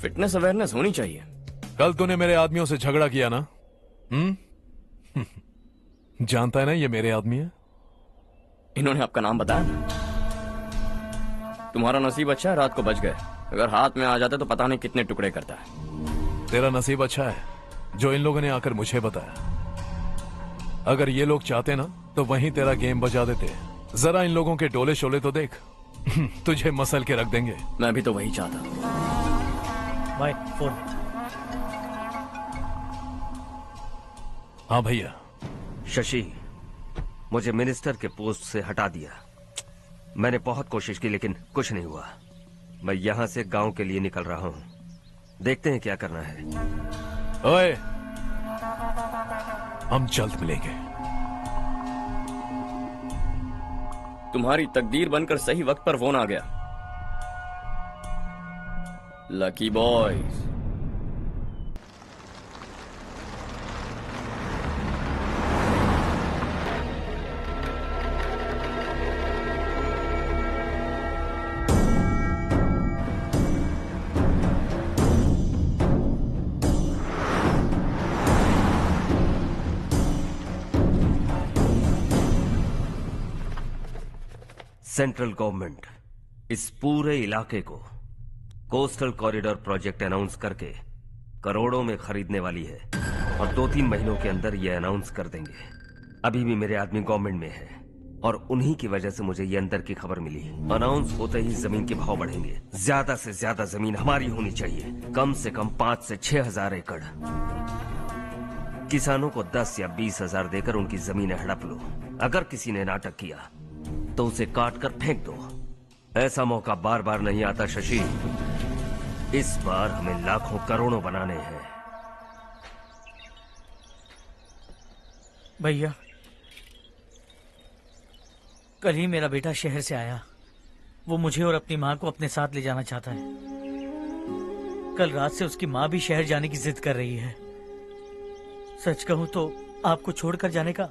फिटनेस अवेयरनेस होनी चाहिए। कल तूने मेरे आदमियों से झगड़ा किया ना? जानता है ना ये मेरे आदमी है। इन्होंने आपका नाम बताया? तुम्हारा नसीब अच्छा है रात को बच गए, अगर हाथ में आ जाते तो पता नहीं कितने टुकड़े करता है। तेरा नसीब अच्छा है जो इन लोगों ने आकर मुझे बताया। अगर ये लोग चाहते ना तो वहीं तेरा गेम बजा देते। जरा इन लोगों के डोले शोले तो देख। तुझे मसल के रख देंगे। मैं भी तो वही चाहता। भाई फोन। हाँ भैया। शशि, मुझे मिनिस्टर के पोस्ट से हटा दिया। मैंने बहुत कोशिश की लेकिन कुछ नहीं हुआ। मैं यहां से गांव के लिए निकल रहा हूं। देखते हैं क्या करना है। ओए, हम जल्द मिलेंगे। तुम्हारी तकदीर बनकर सही वक्त पर फोन आ गया। Lucky boys. सेंट्रल गवर्नमेंट इस पूरे इलाके को कोस्टल कॉरिडोर प्रोजेक्ट अनाउंस करके करोड़ों में खरीदने वाली है और 2-3 महीनों के अंदर ये अनाउंस कर देंगे। अभी भी मेरे आदमी गवर्नमेंट में है और उन्हीं की वजह से मुझे ये अंदर की खबर मिली। अनाउंस होते ही जमीन के भाव बढ़ेंगे। ज्यादा से ज्यादा जमीन हमारी होनी चाहिए, कम से कम 5 से 6 हजार एकड़। किसानों को 10 या 20 हजार देकर उनकी जमीनें हड़प लो। अगर किसी ने नाटक किया तो उसे काट कर फेंक दो। ऐसा मौका बार बार नहीं आता शशि। इस बार हमें लाखों करोड़ों बनाने हैं। भैया, कल ही मेरा बेटा शहर से आया। वो मुझे और अपनी माँ को अपने साथ ले जाना चाहता है। कल रात से उसकी माँ भी शहर जाने की जिद कर रही है। सच कहूँ तो आपको छोड़कर जाने का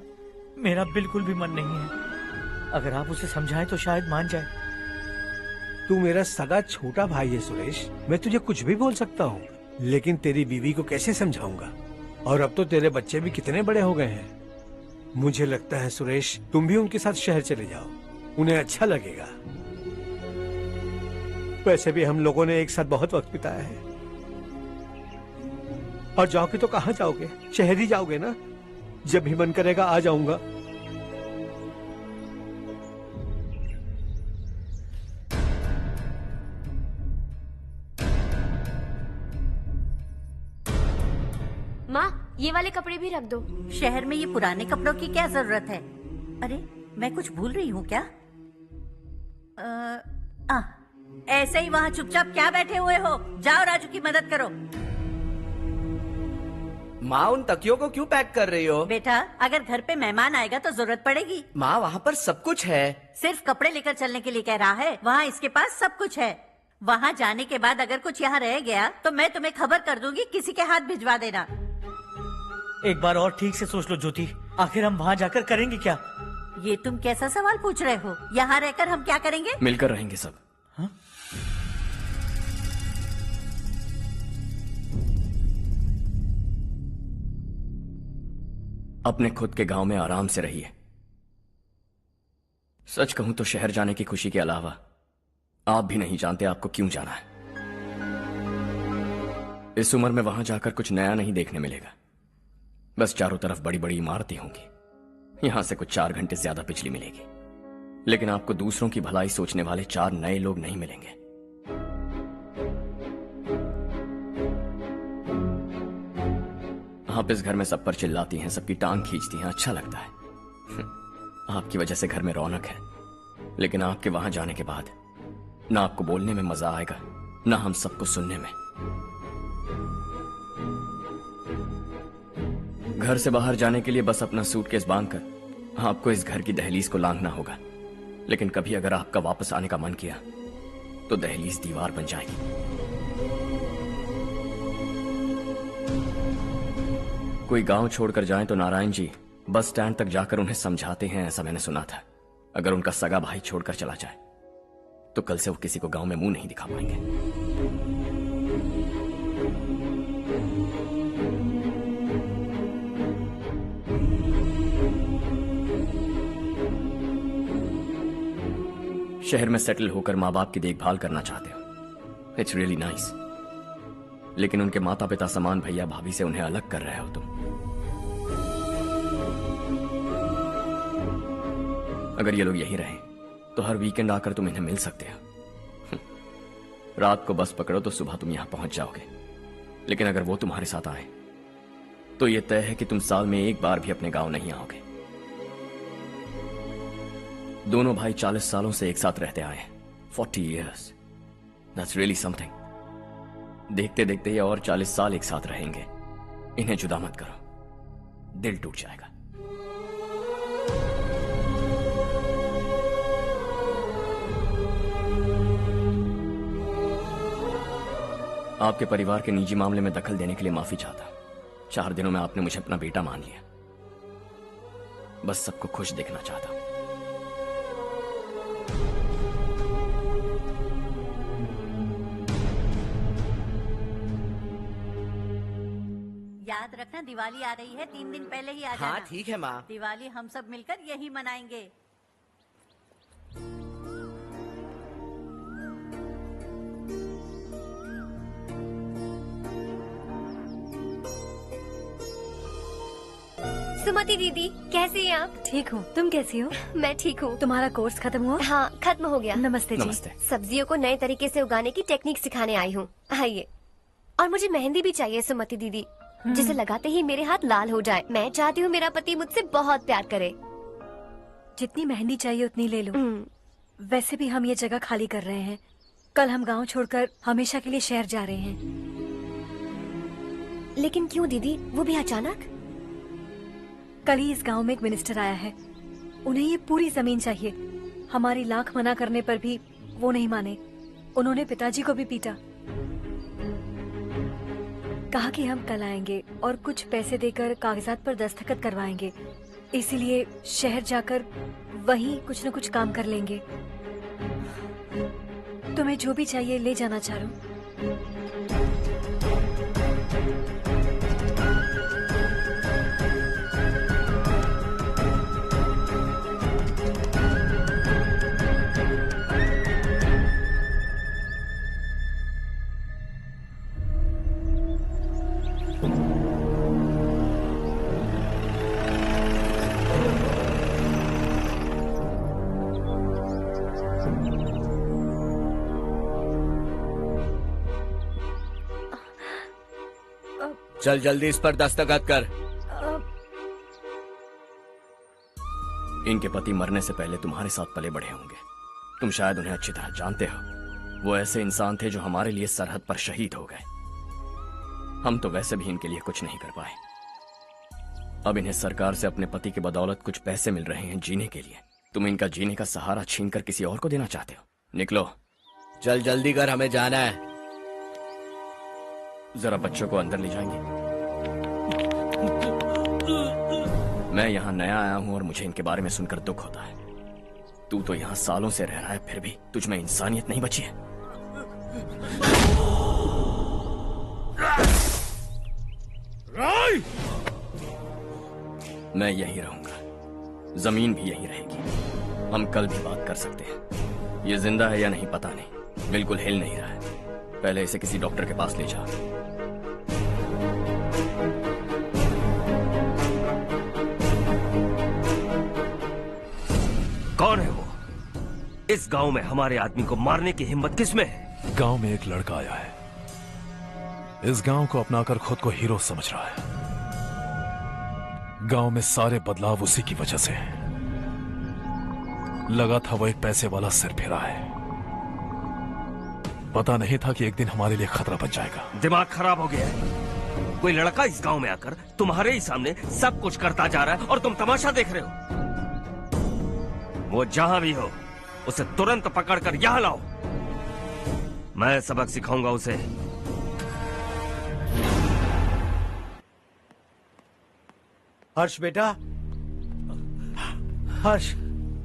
मेरा बिल्कुल भी मन नहीं है। अगर आप उसे समझाएं तो शायद मान जाए। तू मेरा सगा छोटा भाई है सुरेश, मैं तुझे कुछ भी बोल सकता हूँ, लेकिन तेरी बीवी को कैसे समझाऊंगा? और अब तो तेरे बच्चे भी कितने बड़े हो गए हैं। मुझे लगता है सुरेश, तुम भी उनके साथ शहर चले जाओ, उन्हें अच्छा लगेगा। वैसे भी हम लोगों ने एक साथ बहुत वक्त बिताया है। और जाओगे तो कहाँ जाओगे? शहर ही जाओगे ना? जब भी मन करेगा आ जाऊंगा। माँ, ये वाले कपड़े भी रख दो। शहर में ये पुराने कपड़ों की क्या जरूरत है? अरे मैं कुछ भूल रही हूँ क्या? ऐसे ही वहाँ चुपचाप क्या बैठे हुए हो? जाओ राजू की मदद करो। माँ, उन तकियों को क्यों पैक कर रही हो? बेटा, अगर घर पे मेहमान आएगा तो जरूरत पड़ेगी। माँ, वहाँ पर सब कुछ है। सिर्फ कपड़े लेकर चलने के लिए कह रहा है? वहाँ इसके पास सब कुछ है। वहाँ जाने के बाद अगर कुछ यहाँ रह गया तो मैं तुम्हें खबर कर दूंगी, किसी के हाथ भिजवा देना। एक बार और ठीक से सोच लो ज्योति, आखिर हम वहाँ जाकर करेंगे क्या? ये तुम कैसा सवाल पूछ रहे हो? यहाँ रहकर हम क्या करेंगे? मिलकर रहेंगे सब। हाँ? अपने खुद के गांव में आराम से रहिए। सच कहूं तो शहर जाने की खुशी के अलावा आप भी नहीं जानते आपको क्यों जाना है। इस उम्र में वहां जाकर कुछ नया नहीं देखने मिलेगा। बस चारों तरफ बड़ी बड़ी इमारतें होंगी। यहां से कुछ 4 घंटे ज्यादा बिजली मिलेगी, लेकिन आपको दूसरों की भलाई सोचने वाले 4 नए लोग नहीं मिलेंगे। आप इस घर में सब पर चिल्लाती हैं, सबकी टांग खींचती हैं, अच्छा लगता है। आपकी वजह से घर में रौनक है, लेकिन आपके वहां जाने के बाद ना आपको बोलने में मजा आएगा, ना हम सबको सुनने में। घर से बाहर जाने के लिए बस अपना सूटकेस बांधकर आपको इस घर की दहलीज को लांघना होगा, लेकिन कभी अगर आपका वापस आने का मन किया तो दहलीज दीवार बन जाएगी। कोई गांव छोड़कर जाए तो नारायण जी बस स्टैंड तक जाकर उन्हें समझाते हैं, ऐसा मैंने सुना था। अगर उनका सगा भाई छोड़कर चला जाए तो कल से वो किसी को गांव में मुंह नहीं दिखा पाएंगे। शहर में सेटल होकर माँ बाप की देखभाल करना चाहते हो, इट्स रियली नाइस, लेकिन उनके माता पिता समान भैया भाभी से उन्हें अलग कर रहे हो तुम। अगर ये लोग यहीं रहे तो हर वीकेंड आकर तुम इन्हें मिल सकते हो। रात को बस पकड़ो तो सुबह तुम यहां पहुंच जाओगे, लेकिन अगर वो तुम्हारे साथ आए तो ये तय है कि तुम साल में एक बार भी अपने गांव नहीं आओगे। दोनों भाई 40 सालों से एक साथ रहते आए, 40 years, that's really something। देखते देखते ये और 40 साल एक साथ रहेंगे। इन्हें जुदा मत करो, दिल टूट जाएगा। आपके परिवार के निजी मामले में दखल देने के लिए माफी चाहता। 4 दिनों में आपने मुझे अपना बेटा मान लिया। बस सबको खुश देखना चाहता। याद रखना, दिवाली आ रही है, 3 दिन पहले ही आ जाना। हाँ ठीक है माँ। दिवाली हम सब मिलकर यही मनाएंगे। सुमति दीदी, कैसी हैं आप? ठीक हूँ, तुम कैसी हो? मैं ठीक हूँ। तुम्हारा कोर्स खत्म हुआ? हाँ, खत्म हो गया। नमस्ते जी। नमस्ते। सब्जियों को नए तरीके से उगाने की टेक्निक सिखाने आई हूँ। आइए। और मुझे मेहंदी भी चाहिए सुमति दीदी, जिसे लगाते ही मेरे हाथ लाल हो जाए। मैं चाहती हूँ मेरा पति मुझसे बहुत प्यार करे। जितनी मेहंदी चाहिए उतनी ले लो। वैसे भी हम ये जगह खाली कर रहे हैं। कल हम गांव छोड़कर हमेशा के लिए शहर जा रहे हैं। लेकिन क्यों दीदी, वो भी अचानक? कल ही इस गांव में एक मिनिस्टर आया है, उन्हें ये पूरी जमीन चाहिए। हमारी लाख मना करने पर भी वो नहीं माने। उन्होंने पिताजी को भी पीटा। कहा कि हम कल आएंगे और कुछ पैसे देकर कागजात पर दस्तखत करवाएंगे। इसीलिए शहर जाकर वहीं कुछ न कुछ काम कर लेंगे। तुम्हें जो भी चाहिए ले जाना चारू। चल जल्दी इस पर दस्तखत कर। इनके पति मरने से पहले तुम्हारे साथ पले बढ़े होंगे। तुम शायद उन्हें अच्छी तरह जानते हो। वो ऐसे इंसान थे जो हमारे लिए सरहद पर शहीद हो गए। हम तो वैसे भी इनके लिए कुछ नहीं कर पाए। अब इन्हें सरकार से अपने पति की बदौलत कुछ पैसे मिल रहे हैं जीने के लिए। तुम इनका जीने का सहारा छीनकर किसी और को देना चाहते हो। निकलो, चल जल्दी कर, हमें जाना है। जरा बच्चों को अंदर ले जाएंगे। मैं यहाँ नया आया हूँ और मुझे इनके बारे में सुनकर दुख होता है। तू तो यहाँ सालों से रह रहा है, फिर भी तुझ में इंसानियत नहीं बची है। मैं यहीं रहूंगा, जमीन भी यहीं रहेगी। हम कल भी बात कर सकते हैं। ये जिंदा है या नहीं पता नहीं, बिल्कुल हिल नहीं रहा है। पहले इसे किसी डॉक्टर के पास ले जा। कौन है वो? इस गांव में हमारे आदमी को मारने की हिम्मत किसमें है? गांव में एक लड़का आया है, इस गांव को अपनाकर खुद को हीरो समझ रहा है। गांव में सारे बदलाव उसी की वजह से हैं। लगा था वो एक पैसे वाला सिरफिरा है। पता नहीं था कि एक दिन हमारे लिए खतरा बन जाएगा। दिमाग खराब हो गया है। कोई लड़का इस गांव में आकर तुम्हारे ही सामने सब कुछ करता जा रहा है और तुम तमाशा देख रहे हो। वो जहां भी हो उसे तुरंत पकड़कर यहां लाओ। मैं सबक सिखाऊंगा उसे। हर्ष बेटा, हर्ष,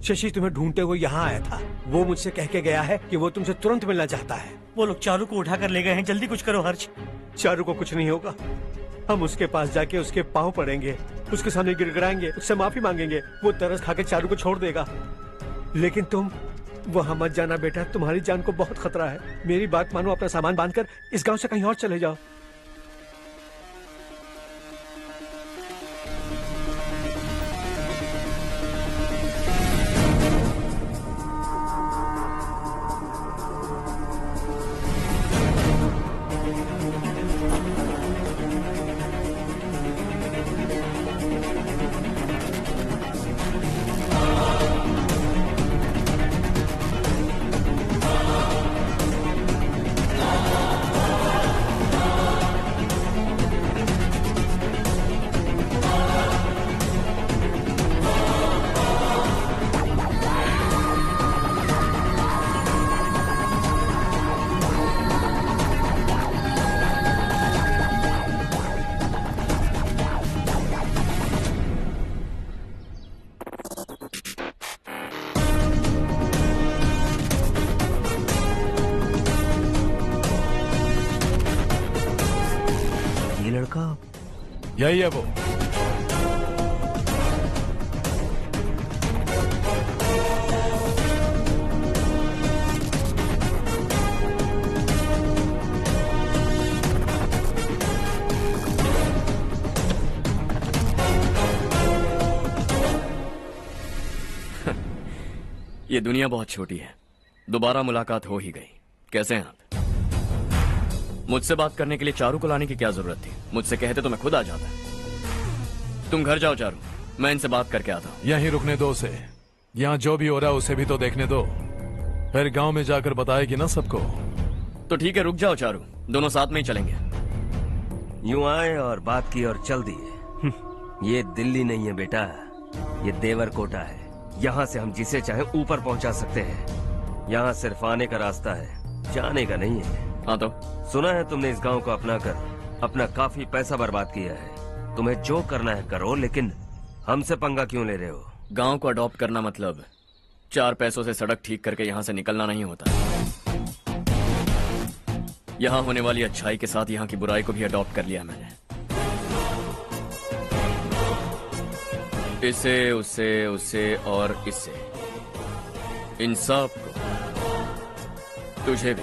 शशि तुम्हें ढूंढते हुए यहाँ आया था। वो मुझसे कह के गया है कि वो तुमसे तुरंत मिलना चाहता है। वो लोग चारू को उठाकर ले गए हैं, जल्दी कुछ करो हर्ष। चारू को कुछ नहीं होगा। हम उसके पास जाके उसके पांव पड़ेंगे, उसके सामने गिड़गिड़ाएंगे, उससे माफी मांगेंगे। वो तरस खा के चारू को छोड़ देगा। लेकिन तुम वहां मत जाना बेटा, तुम्हारी जान को बहुत खतरा है। मेरी बात मानो, अपना सामान बांधकर इस गांव से कहीं और चले जाओ। यही है वो। ये दुनिया बहुत छोटी है। दोबारा मुलाकात हो ही गई। कैसे हैं आप? मुझसे बात करने के लिए चारू को लाने की क्या जरूरत थी? मुझसे कहते तो मैं खुद आ जाता। तुम घर जाओ चारू, मैं इनसे बात करके आता हूँ। यहीं रुकने दो उसे। यहाँ जो भी हो रहा है उसे भी तो देखने दो। फिर गांव में जाकर बताएगी ना सबको। तो ठीक है, रुक जाओ चारू, दोनों साथ में ही चलेंगे। यूं आए और बात की और चल दिए। ये दिल्ली नहीं है बेटा, ये देवरकोटा है। यहाँ से हम जिसे चाहे ऊपर पहुँचा सकते हैं। यहाँ सिर्फ आने का रास्ता है, जाने का नहीं है। हाँ तो सुना है तुमने इस गांव को अपना कर अपना काफी पैसा बर्बाद किया है। तुम्हें जो करना है करो, लेकिन हमसे पंगा क्यों ले रहे हो? गांव को अडॉप्ट करना मतलब 4 पैसों से सड़क ठीक करके यहाँ से निकलना नहीं होता। यहाँ होने वाली अच्छाई के साथ यहाँ की बुराई को भी अडॉप्ट कर लिया मैंने। इसे, उसे, उसे और इससे, इन सब को, तुझे भी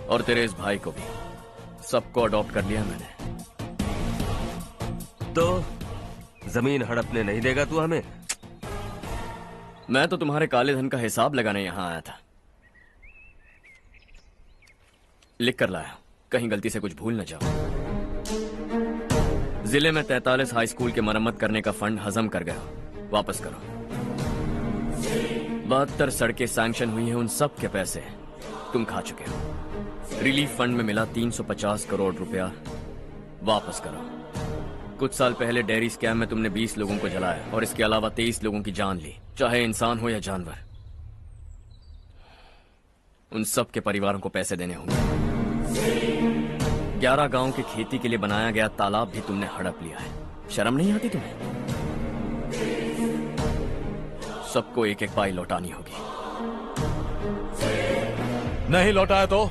और तेरे इस भाई को भी, सबको अडॉप्ट कर लिया मैंने। तो जमीन हड़पने नहीं देगा तू हमें? मैं तो तुम्हारे काले धन का हिसाब लगाने यहां आया था। लिख कर लाया, कहीं गलती से कुछ भूल न जाओ। जिले में 43 हाई स्कूल के मरम्मत करने का फंड हजम कर गया, वापस करो। 72 सड़कें सैंक्शन हुई हैं, उन सब के पैसे तुम खा चुके हो। रिलीफ फंड में मिला 350 करोड़ रुपया, वापस करो। कुछ साल पहले डेयरी स्कैम में तुमने 20 लोगों को जलाया और इसके अलावा 23 लोगों की जान ली, चाहे इंसान हो या जानवर। उन सब के परिवारों को पैसे देने होंगे। 11 गांव की खेती के लिए बनाया गया तालाब भी तुमने हड़प लिया है। शर्म नहीं आती तुम्हें? सबको एक एक पाई लौटानी होगी। नहीं लौटाया तो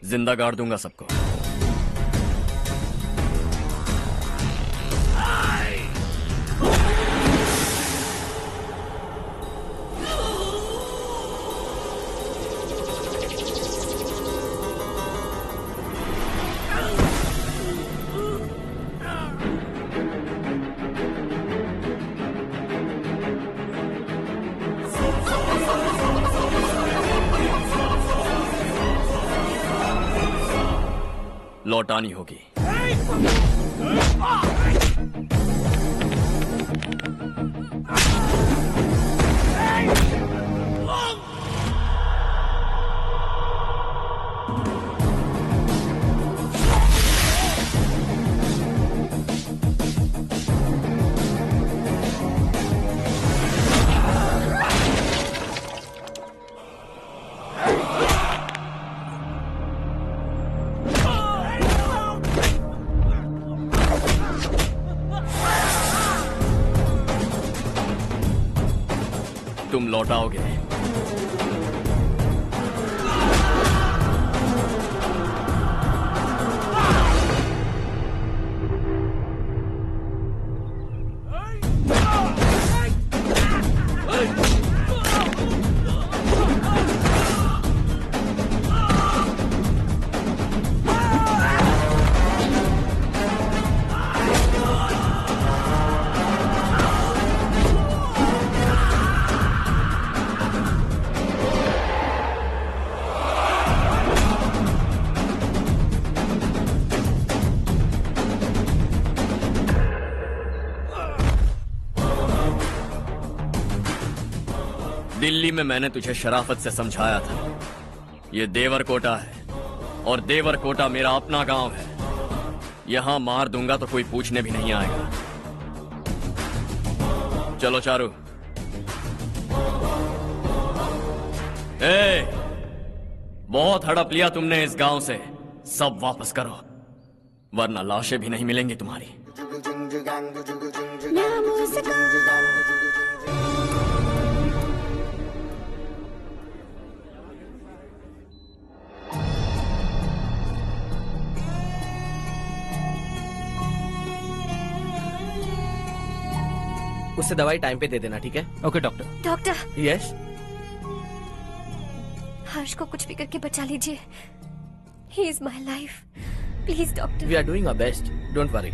जिंदा गाड़ दूंगा सबको। लौटानी होगी। तुम लौटाओगे। दिल्ली में मैंने तुझे शराफत से समझाया था, ये देवरकोटा है और देवरकोटा मेरा अपना गांव है। यहां मार दूंगा तो कोई पूछने भी नहीं आएगा। चलो चारू। बहुत हड़प लिया तुमने इस गांव से, सब वापस करो वरना लाशें भी नहीं मिलेंगी तुम्हारी। उससे दवाई टाइम पे दे देना, ठीक है? Okay doctor. Doctor. Yes. Harsh को कुछ भी करके बचा लीजिए। He is my life, please doctor. We are doing our best, don't worry.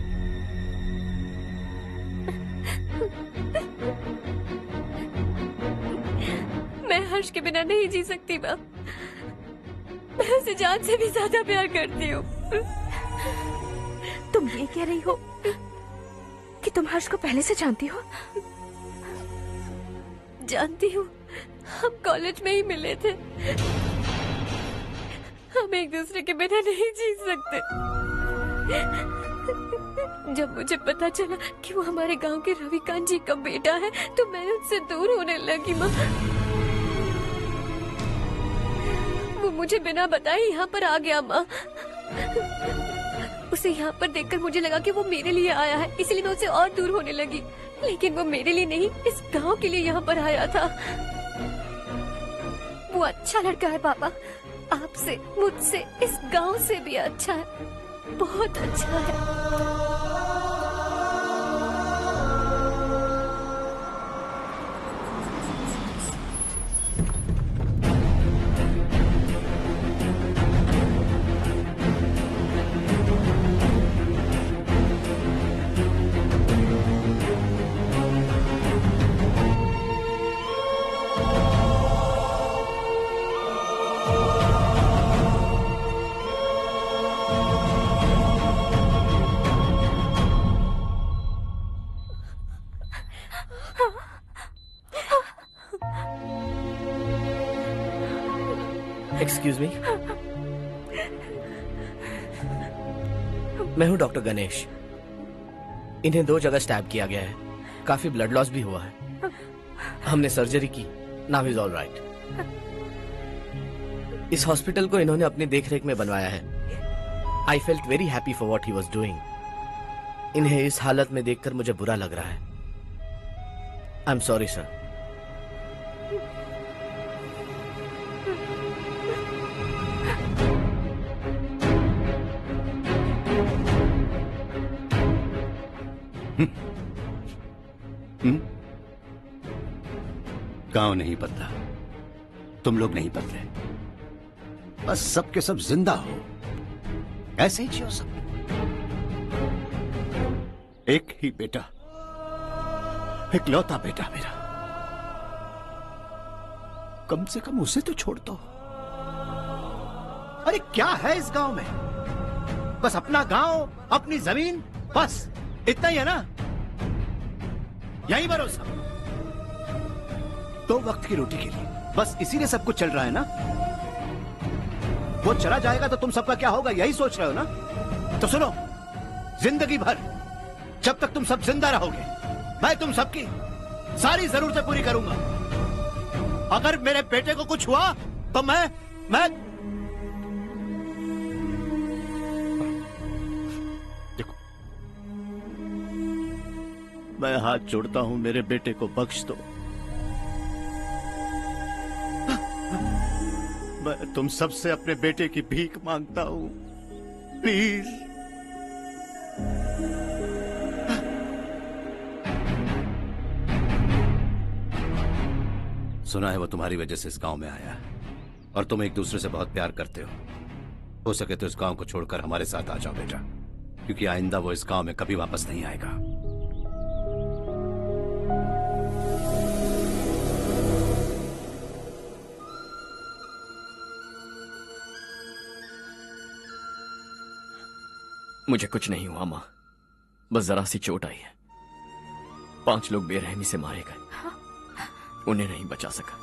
मैं हर्ष के बिना नहीं जी सकती माँ। मैं उसे जान से भी ज्यादा प्यार करती हूँ। तुम ये कह रही हो कि तुम हर्ष को पहले से जानती हो? जानती हूँ, हम कॉलेज में ही मिले थे। हम एक दूसरे के बिना नहीं जी सकते। जब मुझे पता चला कि वो हमारे गांव के रविकांत जी का बेटा है तो मैं उससे दूर होने लगी माँ। वो मुझे बिना बताए यहाँ पर आ गया माँ। उसे यहाँ पर देखकर मुझे लगा कि वो मेरे लिए आया है, इसलिए मैं उससे और दूर होने लगी। लेकिन वो मेरे लिए नहीं, इस गांव के लिए यहाँ पर आया था। वो अच्छा लड़का है पापा, आपसे, मुझसे, इस गांव से भी अच्छा है, बहुत अच्छा है। एक्सक्यूज मी, मैं हूं डॉक्टर गणेश। इन्हें 2 जगह स्टैब किया गया है, काफी ब्लड लॉस भी हुआ है। हमने सर्जरी की, नाउ इज ऑल राइट। इस हॉस्पिटल को इन्होंने अपनी देखरेख में बनवाया है। I felt very happy for what he was doing. इन्हें इस हालत में देखकर मुझे बुरा लग रहा है। I am sorry sir. गांव नहीं बदला, तुम लोग नहीं बदले, बस सबके सब जिंदा हो, ऐसे ही जियो सब। एक ही बेटा, इकलौता बेटा मेरा, कम से कम उसे तो छोड़ दो। अरे क्या है इस गांव में? बस अपना गांव, अपनी जमीन, बस इतना ही है ना? यही भरोसा, 2 वक्त की रोटी के लिए, बस इसीलिए सब कुछ चल रहा है ना? वो चला जाएगा तो तुम सबका क्या होगा, यही सोच रहे हो ना? तो सुनो, जिंदगी भर जब तक तुम सब जिंदा रहोगे, मैं तुम सबकी सारी जरूरतें पूरी करूंगा। अगर मेरे बेटे को कुछ हुआ तो मैं देखो, मैं हाथ जोड़ता हूं, मेरे बेटे को बख्श दो। मैं तुम सबसे अपने बेटे की भीख मांगता हूं, प्लीज। सुना है वो तुम्हारी वजह से इस गांव में आया है और तुम एक दूसरे से बहुत प्यार करते हो सके तो इस गांव को छोड़कर हमारे साथ आ जाओ बेटा, क्योंकि आइंदा वो इस गांव में कभी वापस नहीं आएगा। मुझे कुछ नहीं हुआ माँ, बस जरा सी चोट आई है। 5 लोग बेरहमी से मारे गए, उन्हें नहीं बचा सका।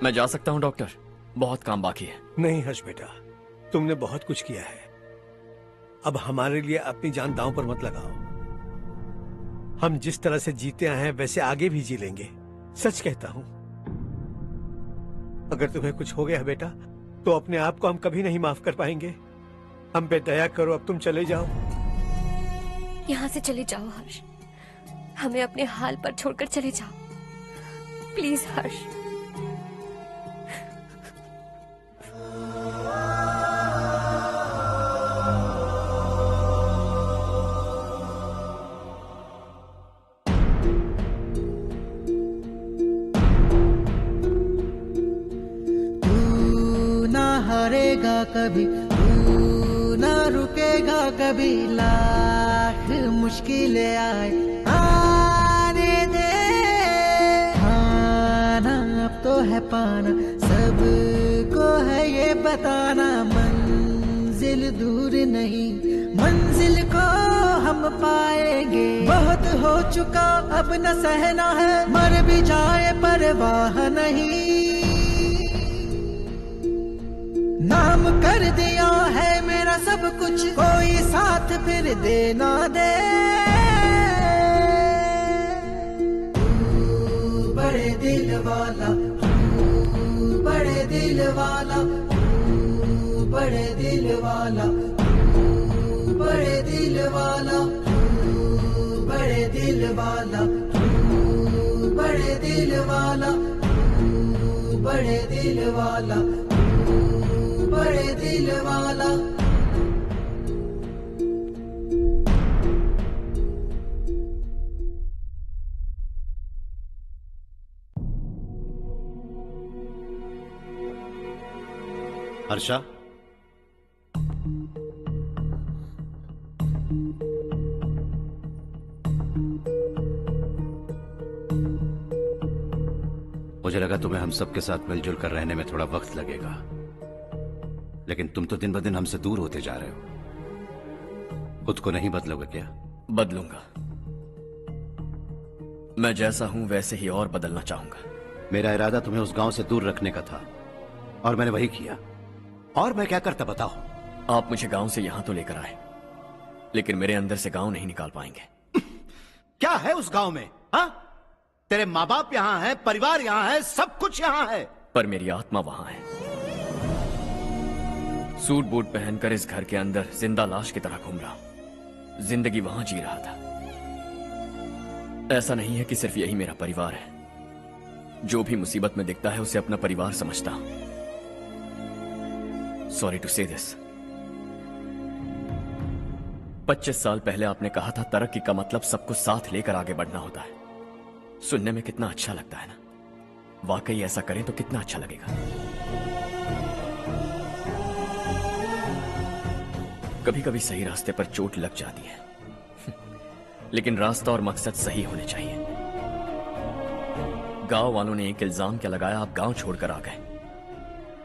मैं जा सकता हूं डॉक्टर, बहुत काम बाकी है। नहीं हर्ष बेटा, तुमने बहुत कुछ किया है, अब हमारे लिए अपनी जान दांव पर मत लगाओ। हम जिस तरह से जीते आए हैं वैसे आगे भी जी लेंगे, सच कहता हूं। अगर तुम्हें कुछ हो गया बेटा तो अपने आप को हम कभी नहीं माफ कर पाएंगे। हम पे दया करो, अब तुम चले जाओ। यहाँ से चले जाओ हर्ष, हमें अपने हाल पर छोड़कर चले जाओ, प्लीज हर्ष। हारेगा कभी, तू ना रुकेगा कभी, लाख मुश्किलें आए आने दे। खाना अब तो है पाना, सबको है ये बताना, मंजिल दूर नहीं, मंजिल को हम पाएंगे। बहुत हो चुका अब न सहना है, मर भी जाए परवाह नहीं। नाम कर दिया है मेरा सब कुछ, कोई साथ फिर दे ना दे। बड़े दिल वाला, बड़े दिल वाला, बड़े दिल वाला, बड़े दिल वाला, बड़े दिल वाला, बड़े दिल वाला, बड़े दिल वाला, बड़े दिल वाला। हर्षा, मुझे लगा तुम्हें हम सबके साथ मिलजुल कर रहने में थोड़ा वक्त लगेगा, लेकिन तुम तो दिन ब दिन हमसे दूर होते जा रहे हो। खुद को नहीं बदलोगे क्या? बदलूंगा। मैं जैसा हूं वैसे ही और बदलना चाहूंगा। मेरा इरादा तुम्हें उस गांव से दूर रखने का था और मैंने वही किया। और मैं क्या करता बताओ? आप मुझे गांव से यहां तो लेकर आए, लेकिन मेरे अंदर से गांव नहीं निकाल पाएंगे। क्या है उस गांव में? हाँ, तेरे माँ बाप यहां है, परिवार यहां है, सब कुछ यहां है, पर मेरी आत्मा वहां है। सूट बूट पहनकर इस घर के अंदर जिंदा लाश की तरह घूम रहा हूं। जिंदगी वहां जी रहा था। ऐसा नहीं है कि सिर्फ यही मेरा परिवार है। जो भी मुसीबत में दिखता है उसे अपना परिवार समझता हूं। सॉरी टू से दिस। 25 साल पहले आपने कहा था तरक्की का मतलब सबको साथ लेकर आगे बढ़ना होता है। सुनने में कितना अच्छा लगता है ना? वाकई ऐसा करें तो कितना अच्छा लगेगा। कभी कभी सही रास्ते पर चोट लग जाती है, लेकिन रास्ता और मकसद सही होने चाहिए। गांव वालों ने एक इल्जाम क्या लगाया, आप गांव छोड़कर आ गए,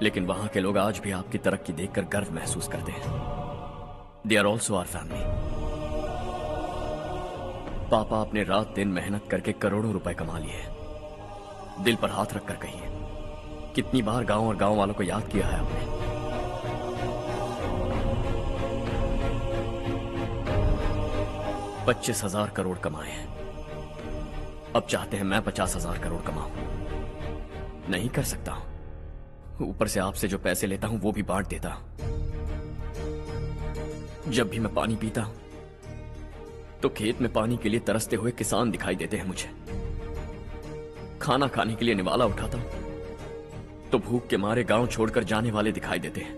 लेकिन वहां के लोग आज भी आपकी तरक्की देखकर गर्व महसूस करते हैं। They are also our family. पापा आपने रात दिन मेहनत करके करोड़ों रुपए कमा लिए हैं। दिल पर हाथ रखकर कहिए, कितनी बार गांव और गांव वालों को याद किया है आपने? $25,000 करोड़ कमाए हैं। अब चाहते हैं मैं 50,000 करोड़ कमाऊं। नहीं कर सकता हूं। ऊपर से आपसे जो पैसे लेता हूं वो भी बांट देता हूं। जब भी मैं पानी पीता हूं तो खेत में पानी के लिए तरसते हुए किसान दिखाई देते हैं मुझे। खाना खाने के लिए निवाला उठाता हूं तो भूख के मारे गांव छोड़कर जाने वाले दिखाई देते हैं।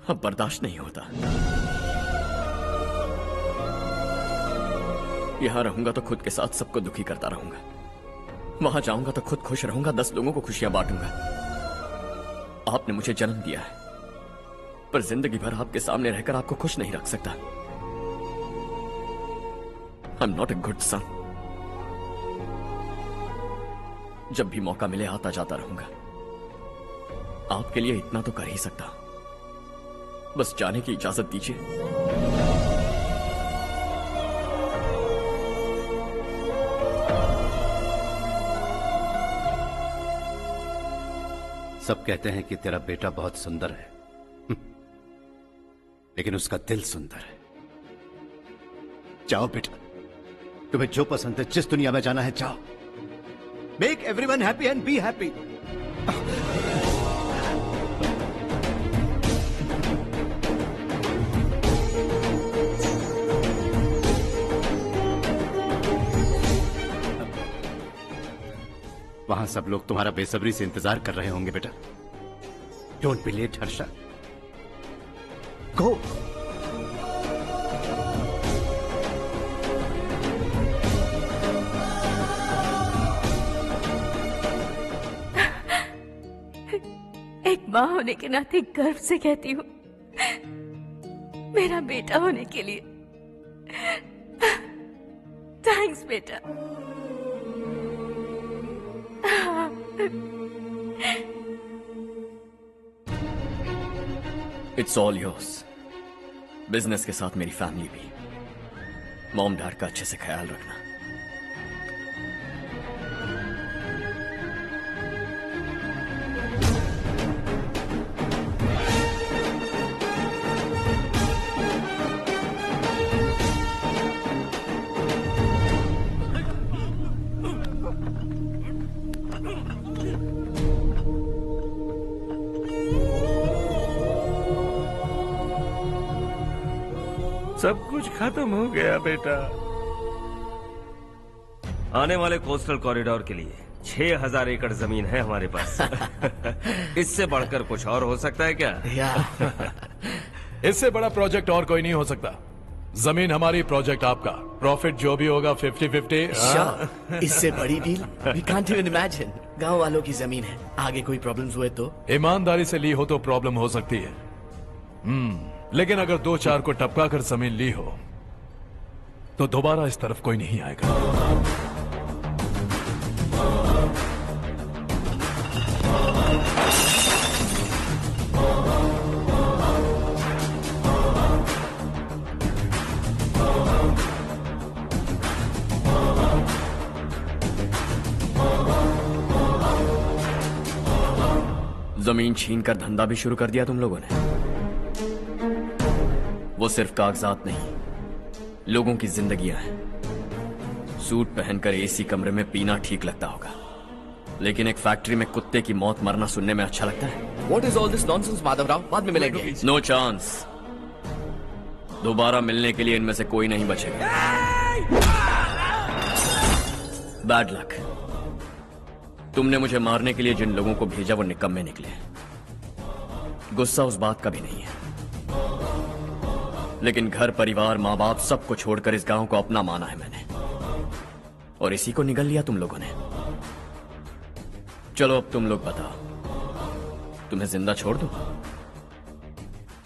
अब बर्दाश्त नहीं होता। यहां रहूंगा तो खुद के साथ सबको दुखी करता रहूंगा। वहां जाऊंगा तो खुद खुश रहूंगा, 10 लोगों को खुशियां बांटूंगा। आपने मुझे जन्म दिया है, पर जिंदगी भर आपके सामने रहकर आपको खुश नहीं रख सकता। I am not a good son. जब भी मौका मिले आता जाता रहूंगा। आपके लिए इतना तो कर ही सकता, बस जाने की इजाजत दीजिए। सब कहते हैं कि तेरा बेटा बहुत सुंदर है, लेकिन उसका दिल सुंदर है। जाओ बेटा, तुम्हें जो पसंद है, जिस दुनिया में जाना है जाओ। Make everyone happy and be happy. वहां सब लोग तुम्हारा बेसब्री से इंतजार कर रहे होंगे बेटा। डोंट बी लेट हर्षा, गो। एक माँ होने के नाते गर्व से कहती हूँ, मेरा बेटा होने के लिए थैंक्स बेटा। It's all yours. बिजनेस के साथ मेरी फैमिली भी। मॉम डैड का अच्छे से ख्याल रखना। सब कुछ खत्म हो गया बेटा। आने वाले कोस्टल कॉरिडोर के लिए 6000 एकड़ जमीन है हमारे पास। इससे बढ़कर कुछ और हो सकता है क्या? इससे बड़ा प्रोजेक्ट और कोई नहीं हो सकता। जमीन हमारी, प्रोजेक्ट आपका। प्रॉफिट जो भी होगा 50-50। इससे बड़ी deal we can't even imagine. गांव वालों की जमीन है, आगे कोई प्रॉब्लम्स हुए तो? ईमानदारी से ली हो तो प्रॉब्लम हो सकती है, लेकिन अगर 2-4 को टपका कर जमीन ली हो तो दोबारा इस तरफ कोई नहीं आएगा। जमीन छीन कर धंधा भी शुरू कर दिया तुम लोगों ने। वो सिर्फ कागजात नहीं, लोगों की जिंदगियां हैं। सूट पहनकर एसी कमरे में पीना ठीक लगता होगा, लेकिन एक फैक्ट्री में कुत्ते की मौत मरना सुनने में अच्छा लगता है। What is all this nonsense, Madhavrao? बाद में मिलेंगे। No chance. दोबारा मिलने के लिए इनमें से कोई नहीं बचेगा। Bad luck. तुमने मुझे मारने के लिए जिन लोगों को भेजा वो निकम्मे निकले। गुस्सा उस बात का भी नहीं है, लेकिन घर परिवार माँ बाप सबको छोड़कर इस गांव को अपना माना है मैंने, और इसी को निगल लिया तुम लोगों ने। चलो अब तुम लोग बताओ, तुम्हें जिंदा छोड़ दूं?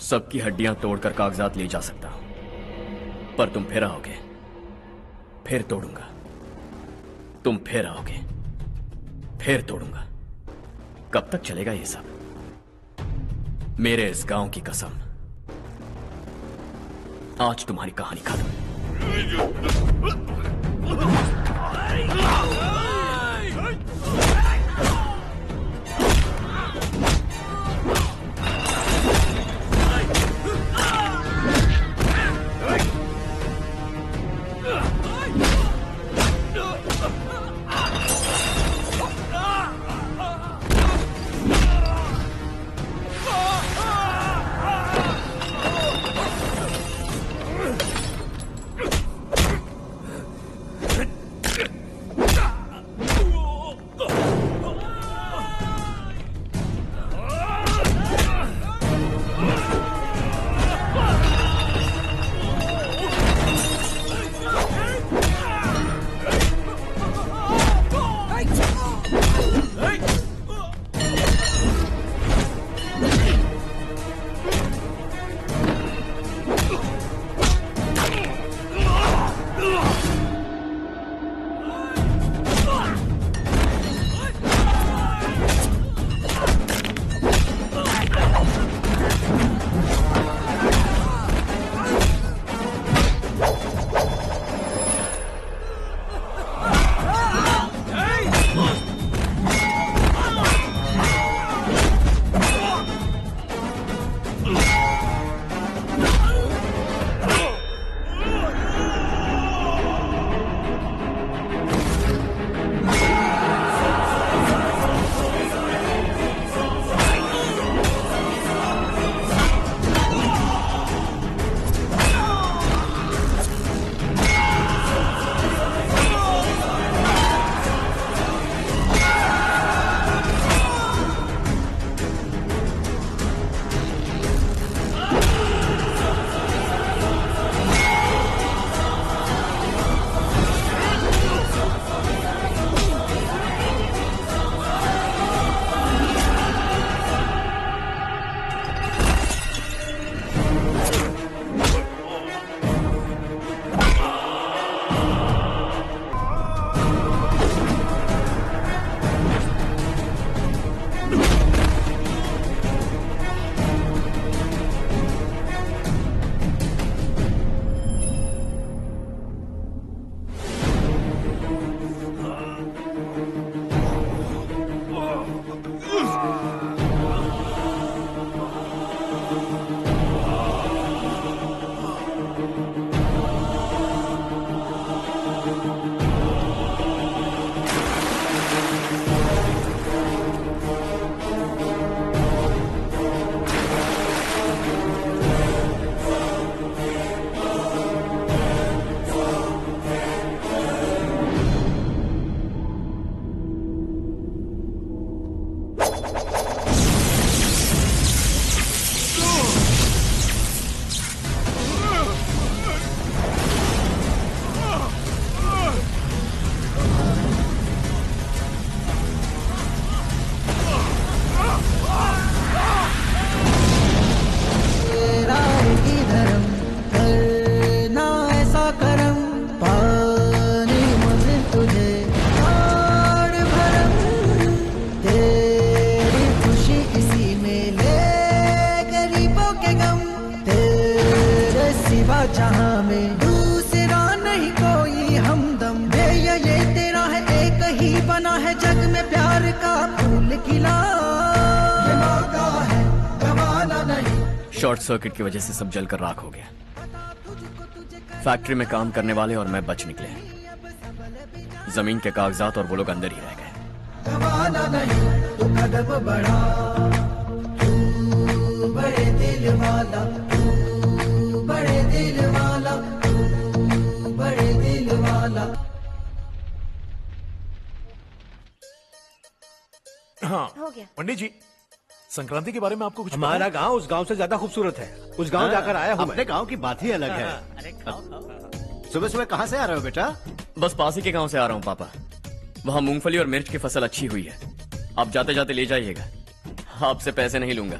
सबकी हड्डियां तोड़कर कागजात ले जा सकता हूं, पर तुम फिर आओगे, फिर तोड़ूंगा। तुम फिर आओगे, फिर तोड़ूंगा। कब तक चलेगा ये सब? मेरे इस गांव की कसम, आज तुम्हारी कहानी खत्म। जहां में दूसरा नहीं कोई हमदम। ये तेरा है, एक ही बना है जग में प्यार का फूल खिला। ये मौका है गवाना नहीं। शॉर्ट सर्किट की वजह से सब जलकर राख हो गया। फैक्ट्री में काम करने वाले और मैं बच निकले। जमीन के कागजात और वो लोग अंदर ही रह गए। गवाना नहीं तो कदम बढ़ा, तू बड़े दिल वाला, तू बड़े दिल वाला, तू बड़े दिल वाला। हाँ हो गया। पंडित जी, संक्रांति के बारे में आपको कुछ पता हमारा है? गांव उस गांव से ज्यादा खूबसूरत है। उस गांव जाकर आया हूँ मैं। अपने गांव की बात ही अलग है। सुबह सुबह कहाँ से आ रहे हो बेटा? बस पास ही के गांव से आ रहा हूँ पापा। वहाँ मूंगफली और मिर्च की फसल अच्छी हुई है। आप जाते जाते ले जाइएगा। आपसे पैसे नहीं लूंगा।